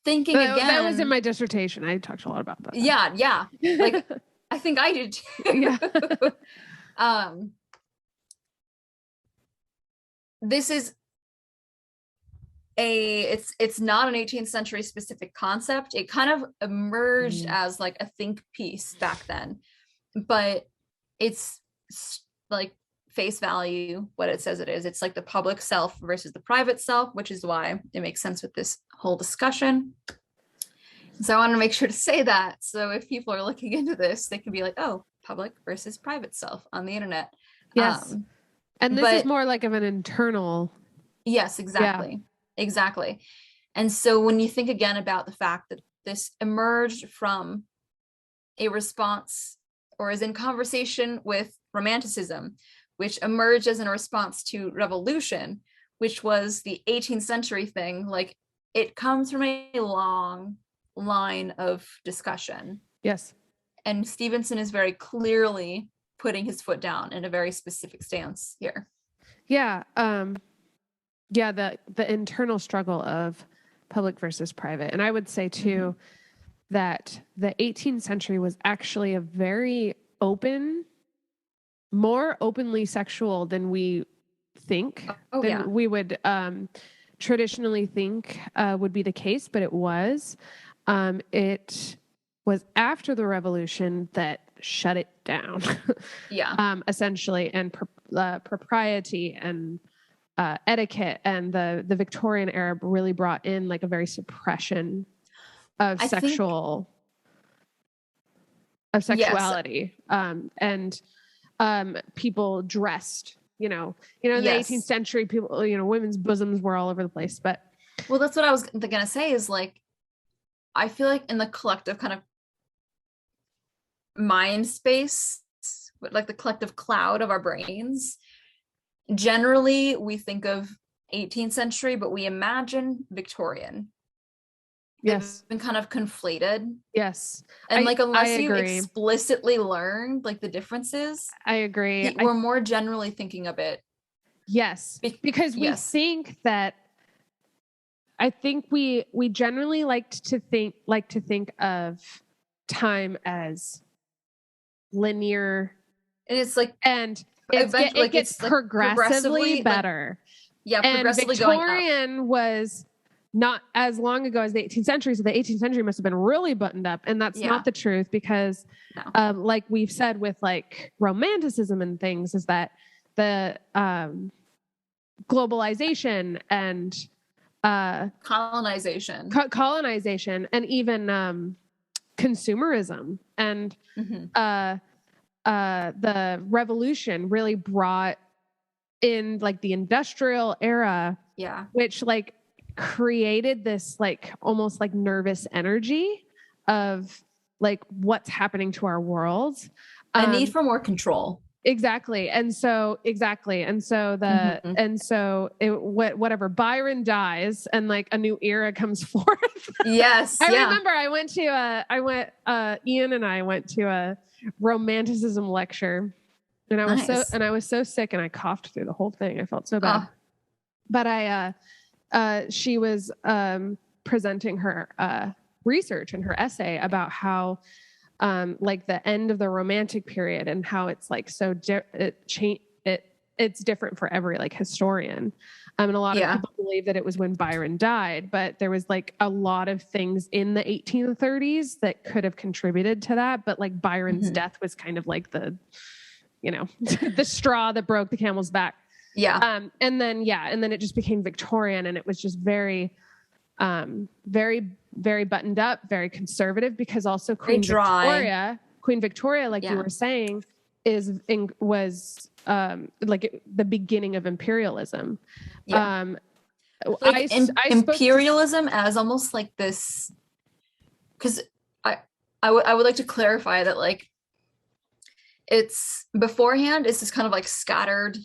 Thinking again,
that was in my dissertation. I talked a lot about that.
Yeah. Like I think I did too. Yeah. This is it's not an 18th century specific concept. It kind of emerged as like a think piece back then, but it's like face value what it says it is. It's like the public self versus the private self, which is why it makes sense with this whole discussion. So I want to make sure to say that, so if people are looking into this, they can be like, oh, public versus private self on the internet.
Yes. And this is more like of an internal.
Yes, exactly. Exactly. And so when you think again about the fact that this emerged from a response or is in conversation with Romanticism, which emerged as a response to revolution, which was the 18th century thing, like it comes from a long line of discussion.
Yes.
And Stevenson is very clearly putting his foot down in a very specific stance here.
Yeah. The internal struggle of public versus private. And I would say too, that the 18th century was actually a very more openly sexual than we think, we would traditionally think would be the case, but it was. It was after the revolution that shut it down. Essentially, and propriety and etiquette and the Victorian era really brought in like a very suppression of sexuality. And people dressed, in the 18th century, people, women's bosoms were all over the place. But
well, that's what I was gonna say is like, I feel like in the collective kind of mind space, like the collective cloud of our brains, generally we think of 18th century, but we imagine Victorian.
Yes.
They've been kind of conflated.
Yes.
And unless you explicitly learn like the differences,
I agree.
We're more generally thinking of it.
Yes. Because we think that, I think we generally like to think of time as linear,
and it's like,
and it gets progressively better.
Yeah,
and
progressively
Victorian
going up.
Was not as long ago as the 18th century, so the 18th century must have been really buttoned up, and that's not the truth, because like we've said with like Romanticism and things, is that the globalization and
colonization,
and even consumerism and the revolution really brought in like the industrial era, which like created this like almost like nervous energy of like what's happening to our world,
a need for more control.
Exactly. And so whatever, Byron dies and like a new era comes forth.
Yes.
I remember Ian and I went to a romanticism lecture, and I was so sick and I coughed through the whole thing. I felt so bad. But she was presenting her research and her essay about how like the end of the Romantic period and how it's like so it's different for every like historian. And a lot of people believe that it was when Byron died, but there was like a lot of things in the 1830s that could have contributed to that. But like Byron's death was kind of like the, the straw that broke the camel's back.
Yeah.
And then it just became Victorian, and it was just very, very, very buttoned up, very conservative, because also Queen Victoria, like you were saying, was like the beginning of imperialism.
Like imperialism as almost like this, because I would like to clarify that like it's beforehand it's just kind of like scattered,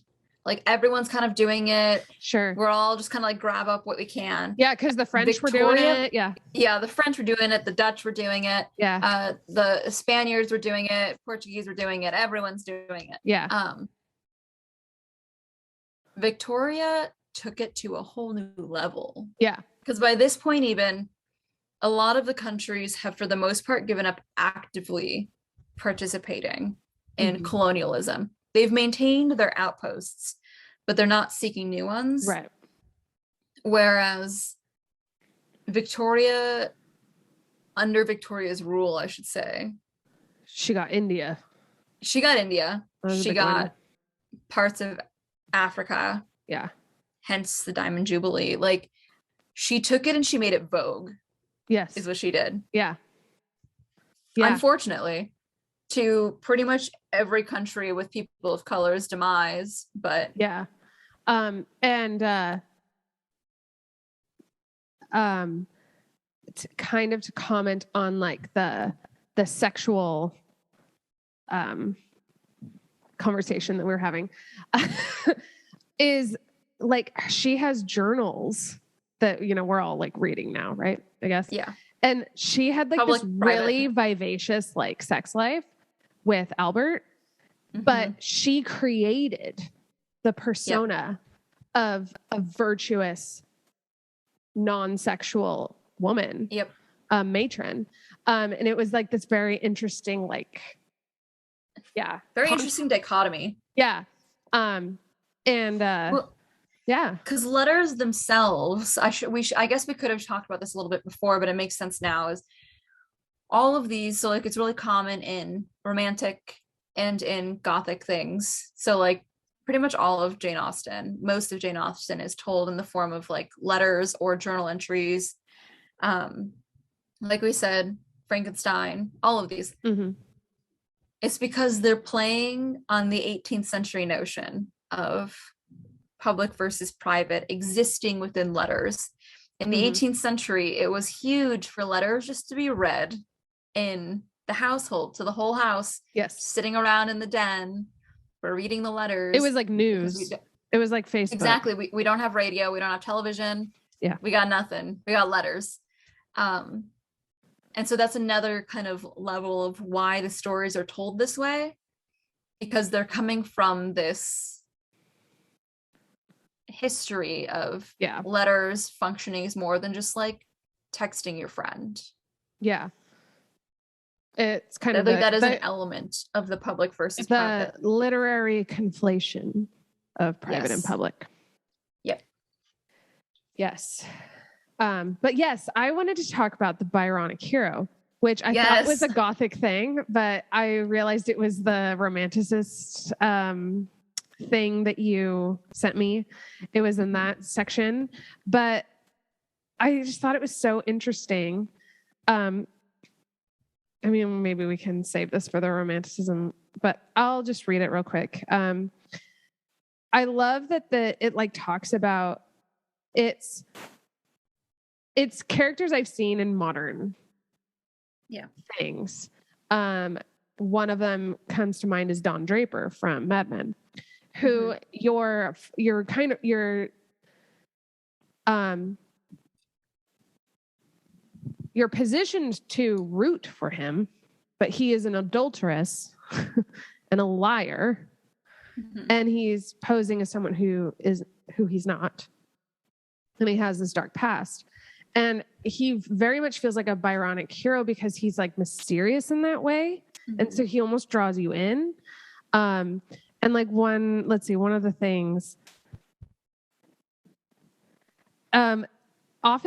like everyone's kind of doing it.
Sure.
We're all just kind of like grab up what we can.
Yeah, because the French were doing it.
Yeah, the French were doing it. The Dutch were doing it.
Yeah.
The Spaniards were doing it. Portuguese were doing it. Everyone's doing it.
Yeah.
Victoria took it to a whole new level.
Yeah.
Because by this point, even a lot of the countries have, for the most part, given up actively participating in colonialism. They've maintained their outposts, but they're not seeking new ones.
Right.
Whereas Victoria, under Victoria's rule, I should say,
she got India.
She got parts of Africa.
Yeah.
Hence the Diamond Jubilee. Like, she took it and she made it vogue.
Yes.
Is what she did.
Yeah.
Unfortunately, to pretty much every country with people of color's demise, but
to kind of to comment on like the sexual conversation that we're having is like she has journals that we're all like reading now, right? I guess.
Yeah.
And she had like this really vivacious like sex life with Albert, but she created the persona of a virtuous, non-sexual woman, matron. And it was like this very interesting, like,
interesting dichotomy.
Yeah. Because
letters themselves, I guess we could have talked about this a little bit before, but it makes sense now, is all of these. So like, it's really common in Romantic and in Gothic things. So like pretty much most of Jane Austen is told in the form of like letters or journal entries. Like we said, Frankenstein, all of these. It's because they're playing on the 18th century notion of public versus private existing within letters. In the 18th century, it was huge for letters just to be read in the household, to the whole house.
Yes.
Sitting around in the den, we're reading the letters.
It was like news. It was like Facebook.
Exactly. We don't have radio. We don't have television.
Yeah.
We got nothing. We got letters. And so that's another kind of level of why the stories are told this way, because they're coming from this history of letters functioning as more than just like texting your friend.
Yeah. It's kind of
that is an element of the public versus private.
Literary conflation of private and public.
Yep.
Yes. But yes, I wanted to talk about the Byronic hero, which I thought was a Gothic thing, but I realized it was the Romanticist thing that you sent me. It was in that section, but I just thought it was so interesting. I mean, maybe we can save this for the romanticism, but I'll just read it real quick. I love that it like talks about it's characters I've seen in modern things. One of them comes to mind is Don Draper from Mad Men, who you're positioned to root for him, but he is an adulteress and a liar. And he's posing as someone who he's not. And he has this dark past. And he very much feels like a Byronic hero because he's like mysterious in that way. And so he almost draws you in. And like one of the things, often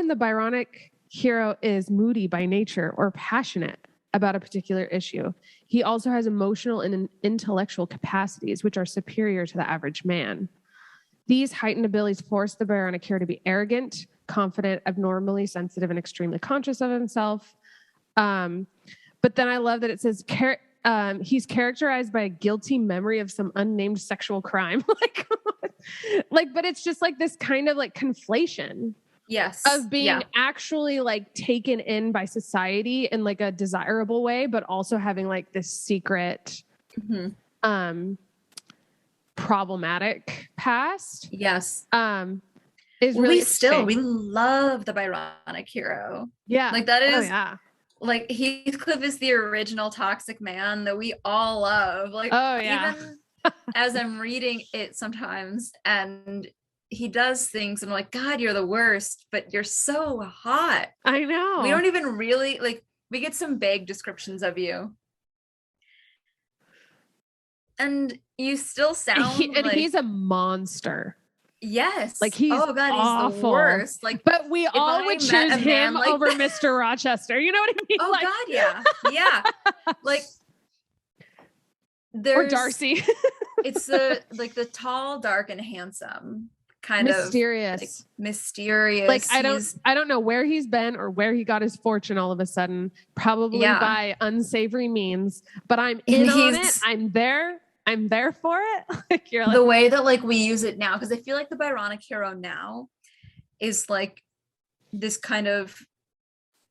the Byronic hero is moody by nature or passionate about a particular issue. He also has emotional and intellectual capacities, which are superior to the average man. These heightened abilities force the Byronic hero to be arrogant, confident, abnormally sensitive, and extremely conscious of himself. But then I love that it says he's characterized by a guilty memory of some unnamed sexual crime. But it's just like this kind of like conflation.
Yes.
Of being actually like taken in by society in like a desirable way, but also having like this secret, problematic past.
Yes.
Is really
we love the Byronic hero.
Yeah.
Like that is like Heathcliff is the original toxic man that we all love. Like, even as I'm reading it sometimes and he does things and I'm like, God, you're the worst, but you're so hot.
I know.
We don't even really like, we get some vague descriptions of you. And you still sound
he's a monster.
Yes.
Like he's awful.
He's the worst. Like,
but we all would choose him over Mr. Rochester. You know what I mean?
Oh God, yeah. Yeah. Like
or Darcy.
It's the tall, dark, and handsome. Kind
mysterious.
Of mysterious.
Like I don't know where he's been or where he got his fortune all of a sudden, probably by unsavory means, but I'm in on it. I'm there for it. Like you're like,
the way that like we use it now, because I feel like the Byronic hero now is like this kind of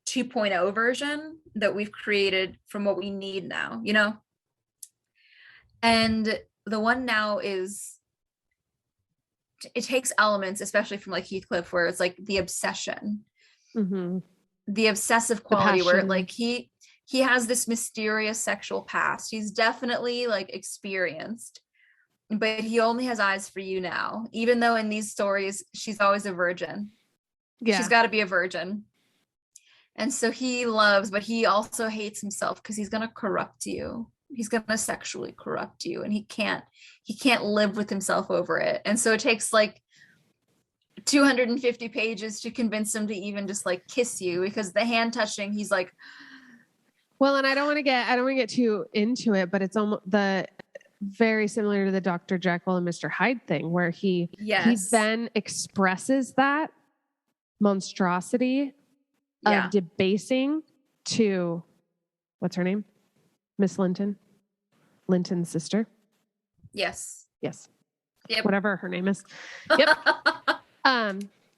2.0 version that we've created from what we need now, you know? And the one now is, it takes elements, especially from like Heathcliff, where it's like the obsession, the obsessive quality, where like he has this mysterious sexual past. He's definitely like experienced, but he only has eyes for you now, even though in these stories she's always a virgin. She's got to be a virgin. And so he loves, but he also hates himself because he's going to corrupt you. He's going to sexually corrupt you, and he can't live with himself over it. And so it takes like 250 pages to convince him to even just like kiss you, because the hand touching, he's like,
well, and I don't want to get too into it, but it's almost very similar to the Dr. Jekyl and Mr. Hyde thing, where he then expresses that monstrosity of debasing to, what's her name? Miss Linton's sister.
Yes. Yep.
Whatever her name is. Yep.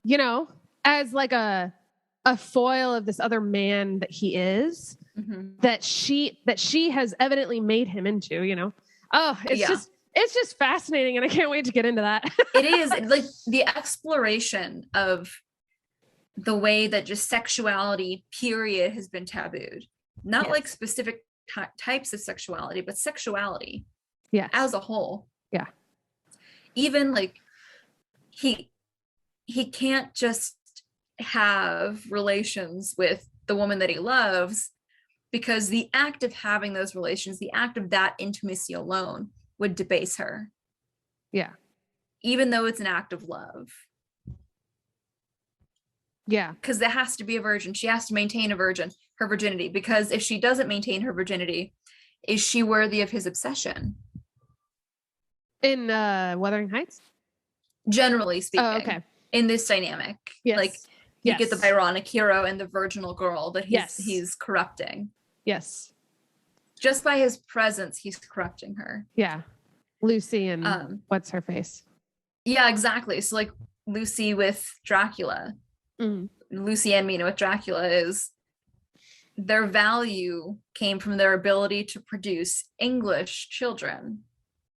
You know, as like a foil of this other man that he is, that she has evidently made him into, you know. Oh, it's just fascinating, and I can't wait to get into that.
It is like the exploration of the way that just sexuality period has been tabooed. Not like specific types of sexuality, but sexuality as a whole. Even like he can't just have relations with the woman that he loves, because the act of having those relations, the act of that intimacy alone would debase her. Even though it's an act of love. Because there has to be a virgin. She has to maintain her virginity, because if she doesn't maintain her virginity, is she worthy of his obsession?
In Wuthering Heights?
Generally speaking.
Oh, okay.
In this dynamic.
Yes.
Like you get the Byronic hero and the virginal girl that he's corrupting.
Yes.
Just by his presence, he's corrupting her.
Yeah. Lucy and what's her face?
Yeah, exactly. So like Lucy with Dracula. Lucy and Mina with Dracula is their value came from their ability to produce English children.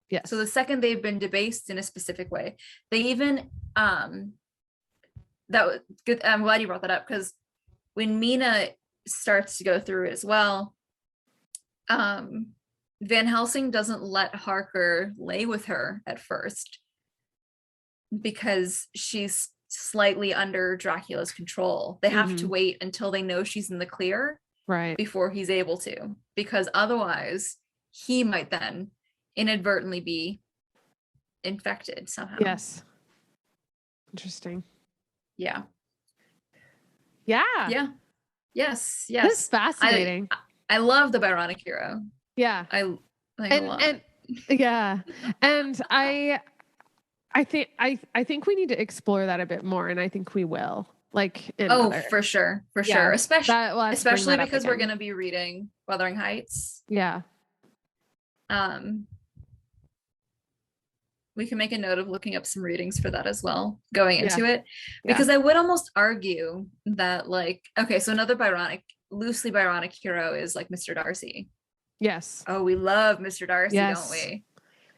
Yes.
So the second they've been debased in a specific way, they even that was good. I'm glad you brought that up, because when Mina starts to go through it as well, Van Helsing doesn't let Harker lay with her at first because she's slightly under Dracula's control. They have to wait until they know she's in the clear,
right,
before he's able to, because otherwise he might then inadvertently be infected somehow.
Yes. Interesting.
Yeah. Yes.
This is fascinating.
I love the Byronic hero.
Yeah.
I like a lot.
And yeah. And I think we need to explore that a bit more, and I think we will. Like
for sure. Especially because we're going to be reading Wuthering Heights.
Yeah.
We can make a note of looking up some readings for that as well, going into it, because I would almost argue that, like, okay, so another loosely Byronic hero is like Mr. Darcy.
Yes.
Oh, we love Mr. Darcy, don't we?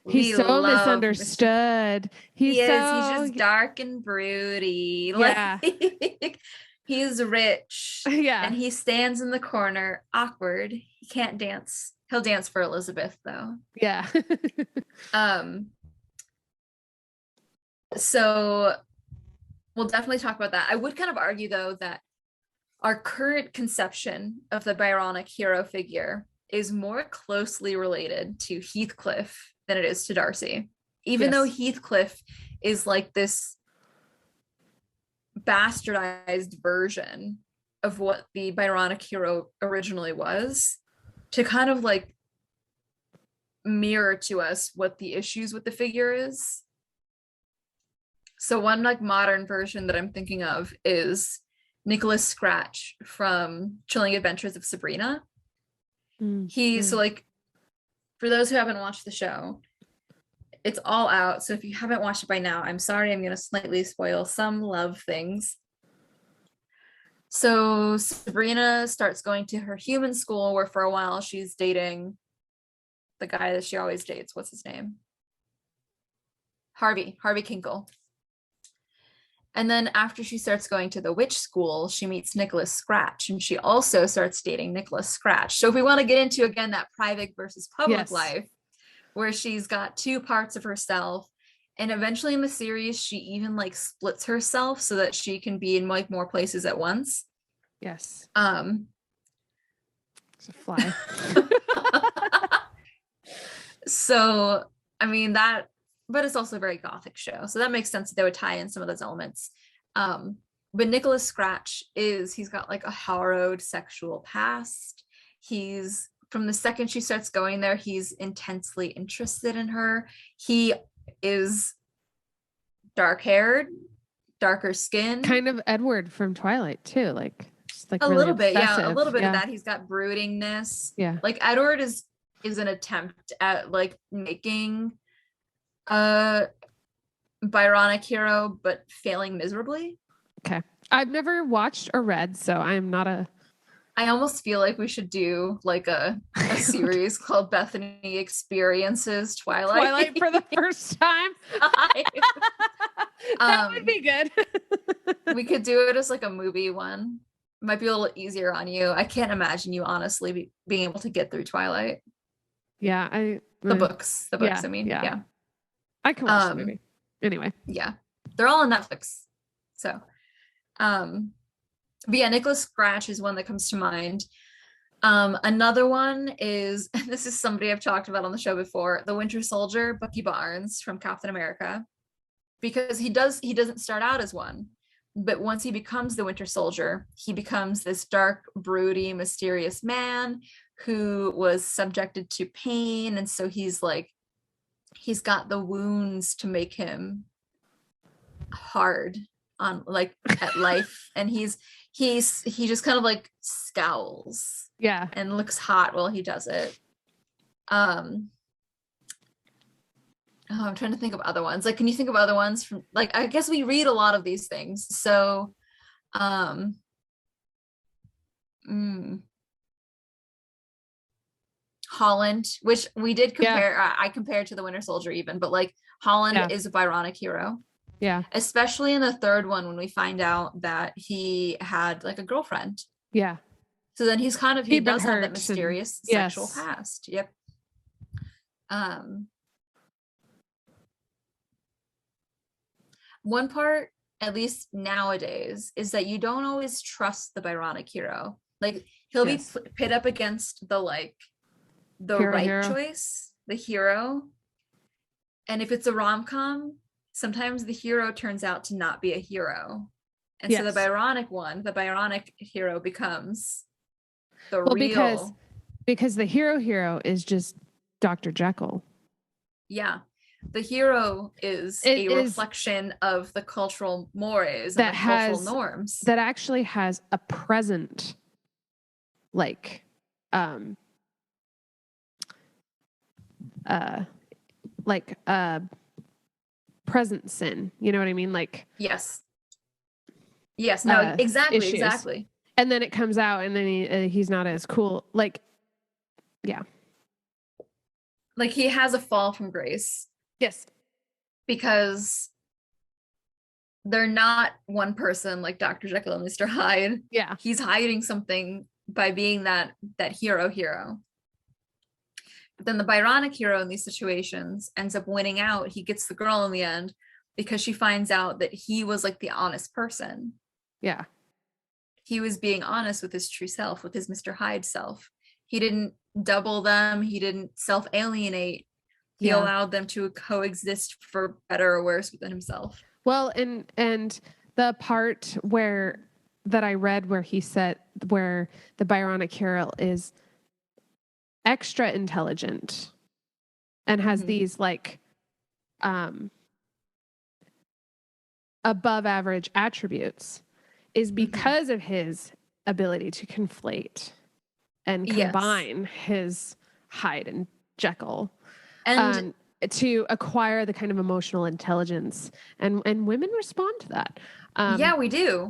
He's so misunderstood. He's
just dark and broody.
Yeah.
Like, he's rich.
Yeah.
And he stands in the corner, awkward. He can't dance. He'll dance for Elizabeth, though.
Yeah.
So we'll definitely talk about that. I would kind of argue, though, that our current conception of the Byronic hero figure is more closely related to Heathcliff than it is to Darcy. Even though Heathcliff is like this bastardized version of what the Byronic hero originally was, to kind of like mirror to us what the issues with the figure is. So one like modern version that I'm thinking of is Nicholas Scratch from Chilling Adventures of Sabrina. So like, for those who haven't watched the show, it's all out. So if you haven't watched it by now, I'm sorry, I'm going to slightly spoil some love things. So Sabrina starts going to her human school, where for a while she's dating the guy that she always dates. What's his name? Harvey Kinkle. And then after she starts going to the witch school, she meets Nicholas Scratch, and she also starts dating Nicholas Scratch. So if we want to get into, again, that private versus public life, where she's got two parts of herself, and eventually in the series, she even like splits herself so that she can be in like more places at once.
Yes. It's a fly.
So, I mean, that, but it's also a very Gothic show, so that makes sense that they would tie in some of those elements. But Nicholas Scratch he's got like a harrowed sexual past. He's, from the second she starts going there, he's intensely interested in her. He is dark-haired, darker skin,
kind of Edward from Twilight too, like just like
a
really
little bit,
obsessive.
a little bit of that. He's got broodingness. Like Edward is an attempt at like making a Byronic hero, but failing miserably.
Okay. I've never watched or read, so I'm not a...
I almost feel like we should do like a series called Bethany Experiences Twilight
for the first time. That would be good.
We could do it as like a movie one. Might be a little easier on you. I can't imagine you honestly being able to get through Twilight.
Yeah,
the books. I mean, yeah.
I can watch the movie. Anyway.
Yeah. They're all on Netflix. So, but yeah, Nicholas Scratch is one that comes to mind. Another one is, and this is somebody I've talked about on the show before, the Winter Soldier, Bucky Barnes from Captain America, because he doesn't start out as one, but once he becomes the Winter Soldier, he becomes this dark, broody, mysterious man who was subjected to pain, and so he's he's got the wounds to make him hard on like at life, and he just kind of like scowls and looks hot while he does it. I'm trying to think of other ones. Like, can you think of other ones from, like, I guess we read a lot of these things, so Holland, which we did compare. I compared to the Winter Soldier even, but like Holland is a Byronic hero.
Yeah.
Especially in the third one when we find out that he had like a girlfriend.
Yeah.
So then he does have that mysterious sexual past. Yep. One part, at least nowadays, is that you don't always trust the Byronic hero. Like, he'll be pit up against the right choice, the hero. And if it's a rom-com, sometimes the hero turns out to not be a hero. And so the Byronic hero becomes the real.
Because the hero is just Dr. Jekyll.
Yeah. The hero is a reflection of the cultural mores and the cultural norms.
That actually has a present, like, present sin. You know what I mean? Like,
yes, no, exactly.
And then it comes out, and then he's not as cool. Like, yeah,
like he has a fall from grace.
Yes,
because they're not one person like Dr. Jekyll and Mr. Hyde.
Yeah,
he's hiding something by being that hero. But then the Byronic hero in these situations ends up winning out. He gets the girl in the end because she finds out that he was like the honest person.
Yeah.
He was being honest with his true self, with his Mr. Hyde self. He didn't double them. He didn't self-alienate. He allowed them to coexist for better or worse within himself.
Well, and the part that I read where he said where the Byronic hero is extra intelligent and has these like above average attributes is because of his ability to conflate and combine his Hyde and Jekyll and to acquire the kind of emotional intelligence, and women respond to that.
Yeah, we do.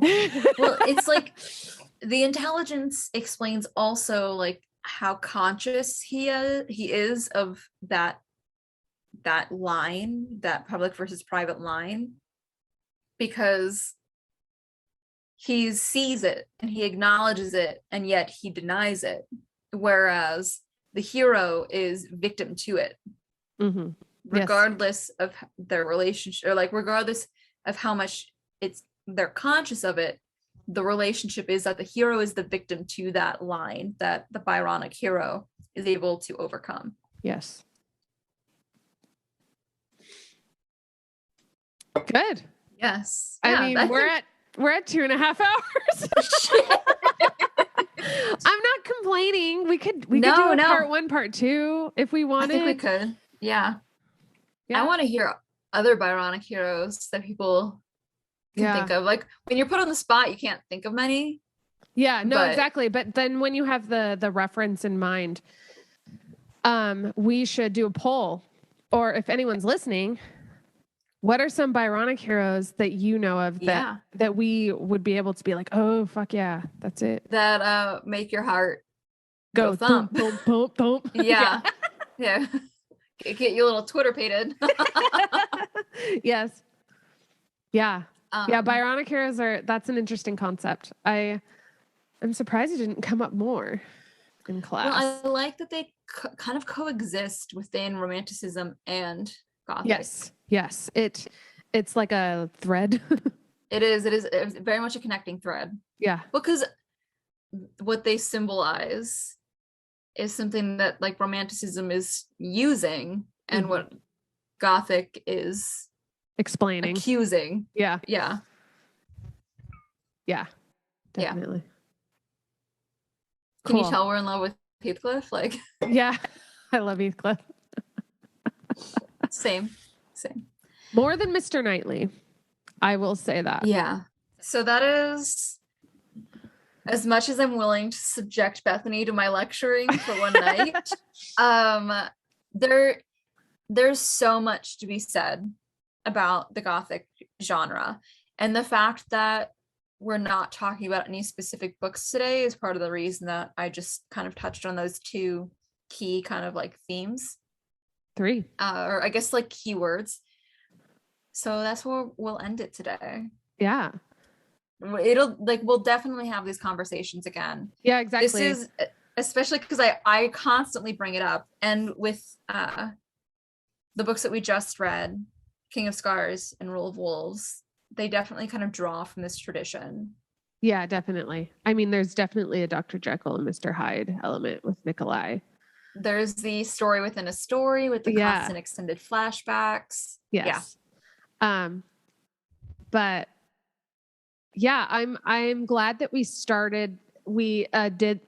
Well, it's like the intelligence explains also like how conscious he is of that line, that public versus private line, because he sees it and he acknowledges it, and yet he denies it, whereas the hero is victim to it. Regardless of their relationship, or like regardless of how much they're conscious of it, the relationship is that the hero is the victim to that line that the Byronic hero is able to overcome.
Yes. Good.
Yes.
I mean, we're at 2.5 hours. I'm not complaining. We could do a part 1, part 2 if we wanted.
I think we could. Yeah. I want to hear other Byronic heroes that people can think of. Like, when you're put on the spot, you can't think of many.
Yeah, no, exactly. But then when you have the reference in mind, we should do a poll. Or if anyone's listening, what are some Byronic heroes that you know of that we would be able to be like, oh, fuck yeah, that's it.
That make your heart
go
thump.
Boom, boom, boom, boom.
Yeah. Yeah. Get you a little Twitter pated.
Yes. Yeah. Byronic heroes that's an interesting concept. I'm surprised it didn't come up more in class.
Well, I like that they kind of coexist within Romanticism and Gothic.
Yes. It's like a thread.
It is very much a connecting thread.
Yeah.
Because what they symbolize is something that like Romanticism is using, and what Gothic is
explaining,
accusing.
Yeah,
Can
definitely.
you tell we're in love with Heathcliff? Like,
yeah, I love Heathcliff.
Same.
More than Mr. Knightley. I will say that.
Yeah. So that is, as much as I'm willing to subject Bethany to my lecturing for one night, there's so much to be said about the Gothic genre. And the fact that we're not talking about any specific books today is part of the reason that I just kind of touched on those two key kind of like themes.
3.
Or I guess like keywords. So that's where we'll end it today.
Yeah.
We'll definitely have these conversations again.
Yeah, exactly.
This is especially because I constantly bring it up, and with the books that we just read, King of Scars and Rule of Wolves, they definitely kind of draw from this tradition.
Yeah, definitely. I mean, there's definitely a Dr. Jekyll and Mr. Hyde element with Nikolai.
There's the story within a story with the constant extended flashbacks.
Yes. Yeah. But yeah, I'm glad that we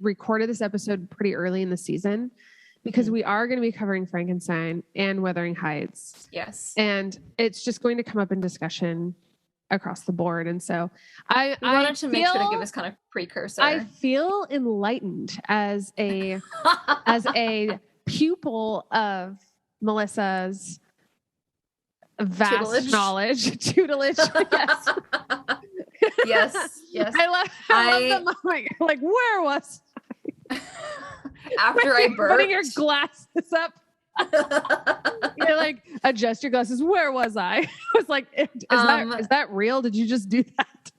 recorded this episode pretty early in the season, because we are going to be covering Frankenstein and Wuthering Heights.
Yes.
And it's just going to come up in discussion across the board. And so I
wanted to make sure to give this kind of precursor.
I feel enlightened as a pupil of Melissa's vast tutelage.
Yes.
I love the moment. You're like, where was I?
After I burped.
Putting your glasses up. You're like, adjust your glasses. Where was I? I was like, is that real? Did you just do that?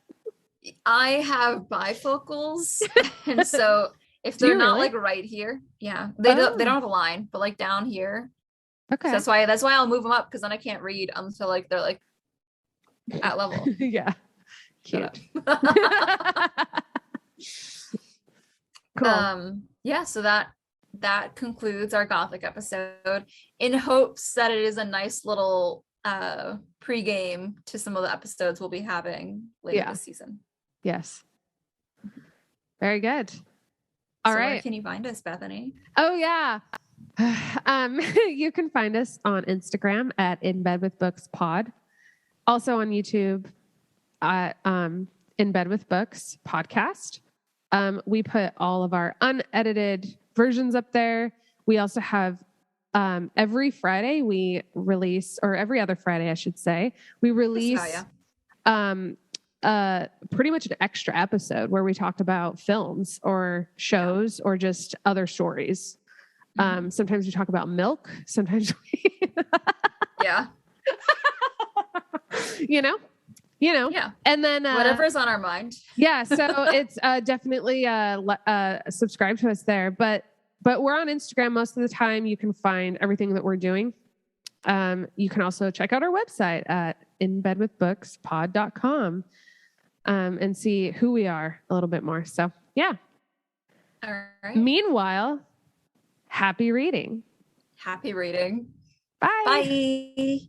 I have bifocals, and so if they're not like right here, they don't have a line, but like down here.
Okay,
so that's why I'll move them up, because then I can't read until like they're like at level.
Yeah, cute. Cool.
So that concludes our Gothic episode, in hopes that it is a nice little pre-game to some of the episodes we'll be having later this season.
Yes. Very good. All right.
Where can you find us, Bethany?
Oh yeah. You can find us on Instagram at In Bed with Books Pod. Also on YouTube at In Bed with Books Podcast. We put all of our unedited versions up there. We also have every Friday we release, or every other Friday, I should say, we release pretty much an extra episode where we talk about films or shows or just other stories. Sometimes we talk about milk. Sometimes we
Yeah.
And then
whatever's on our mind.
Yeah. So it's definitely subscribe to us there. But we're on Instagram most of the time. You can find everything that we're doing. You can also check out our website at inbedwithbookspod.com and see who we are a little bit more. So yeah.
All right.
Meanwhile, happy reading.
Happy reading.
Bye.
Bye.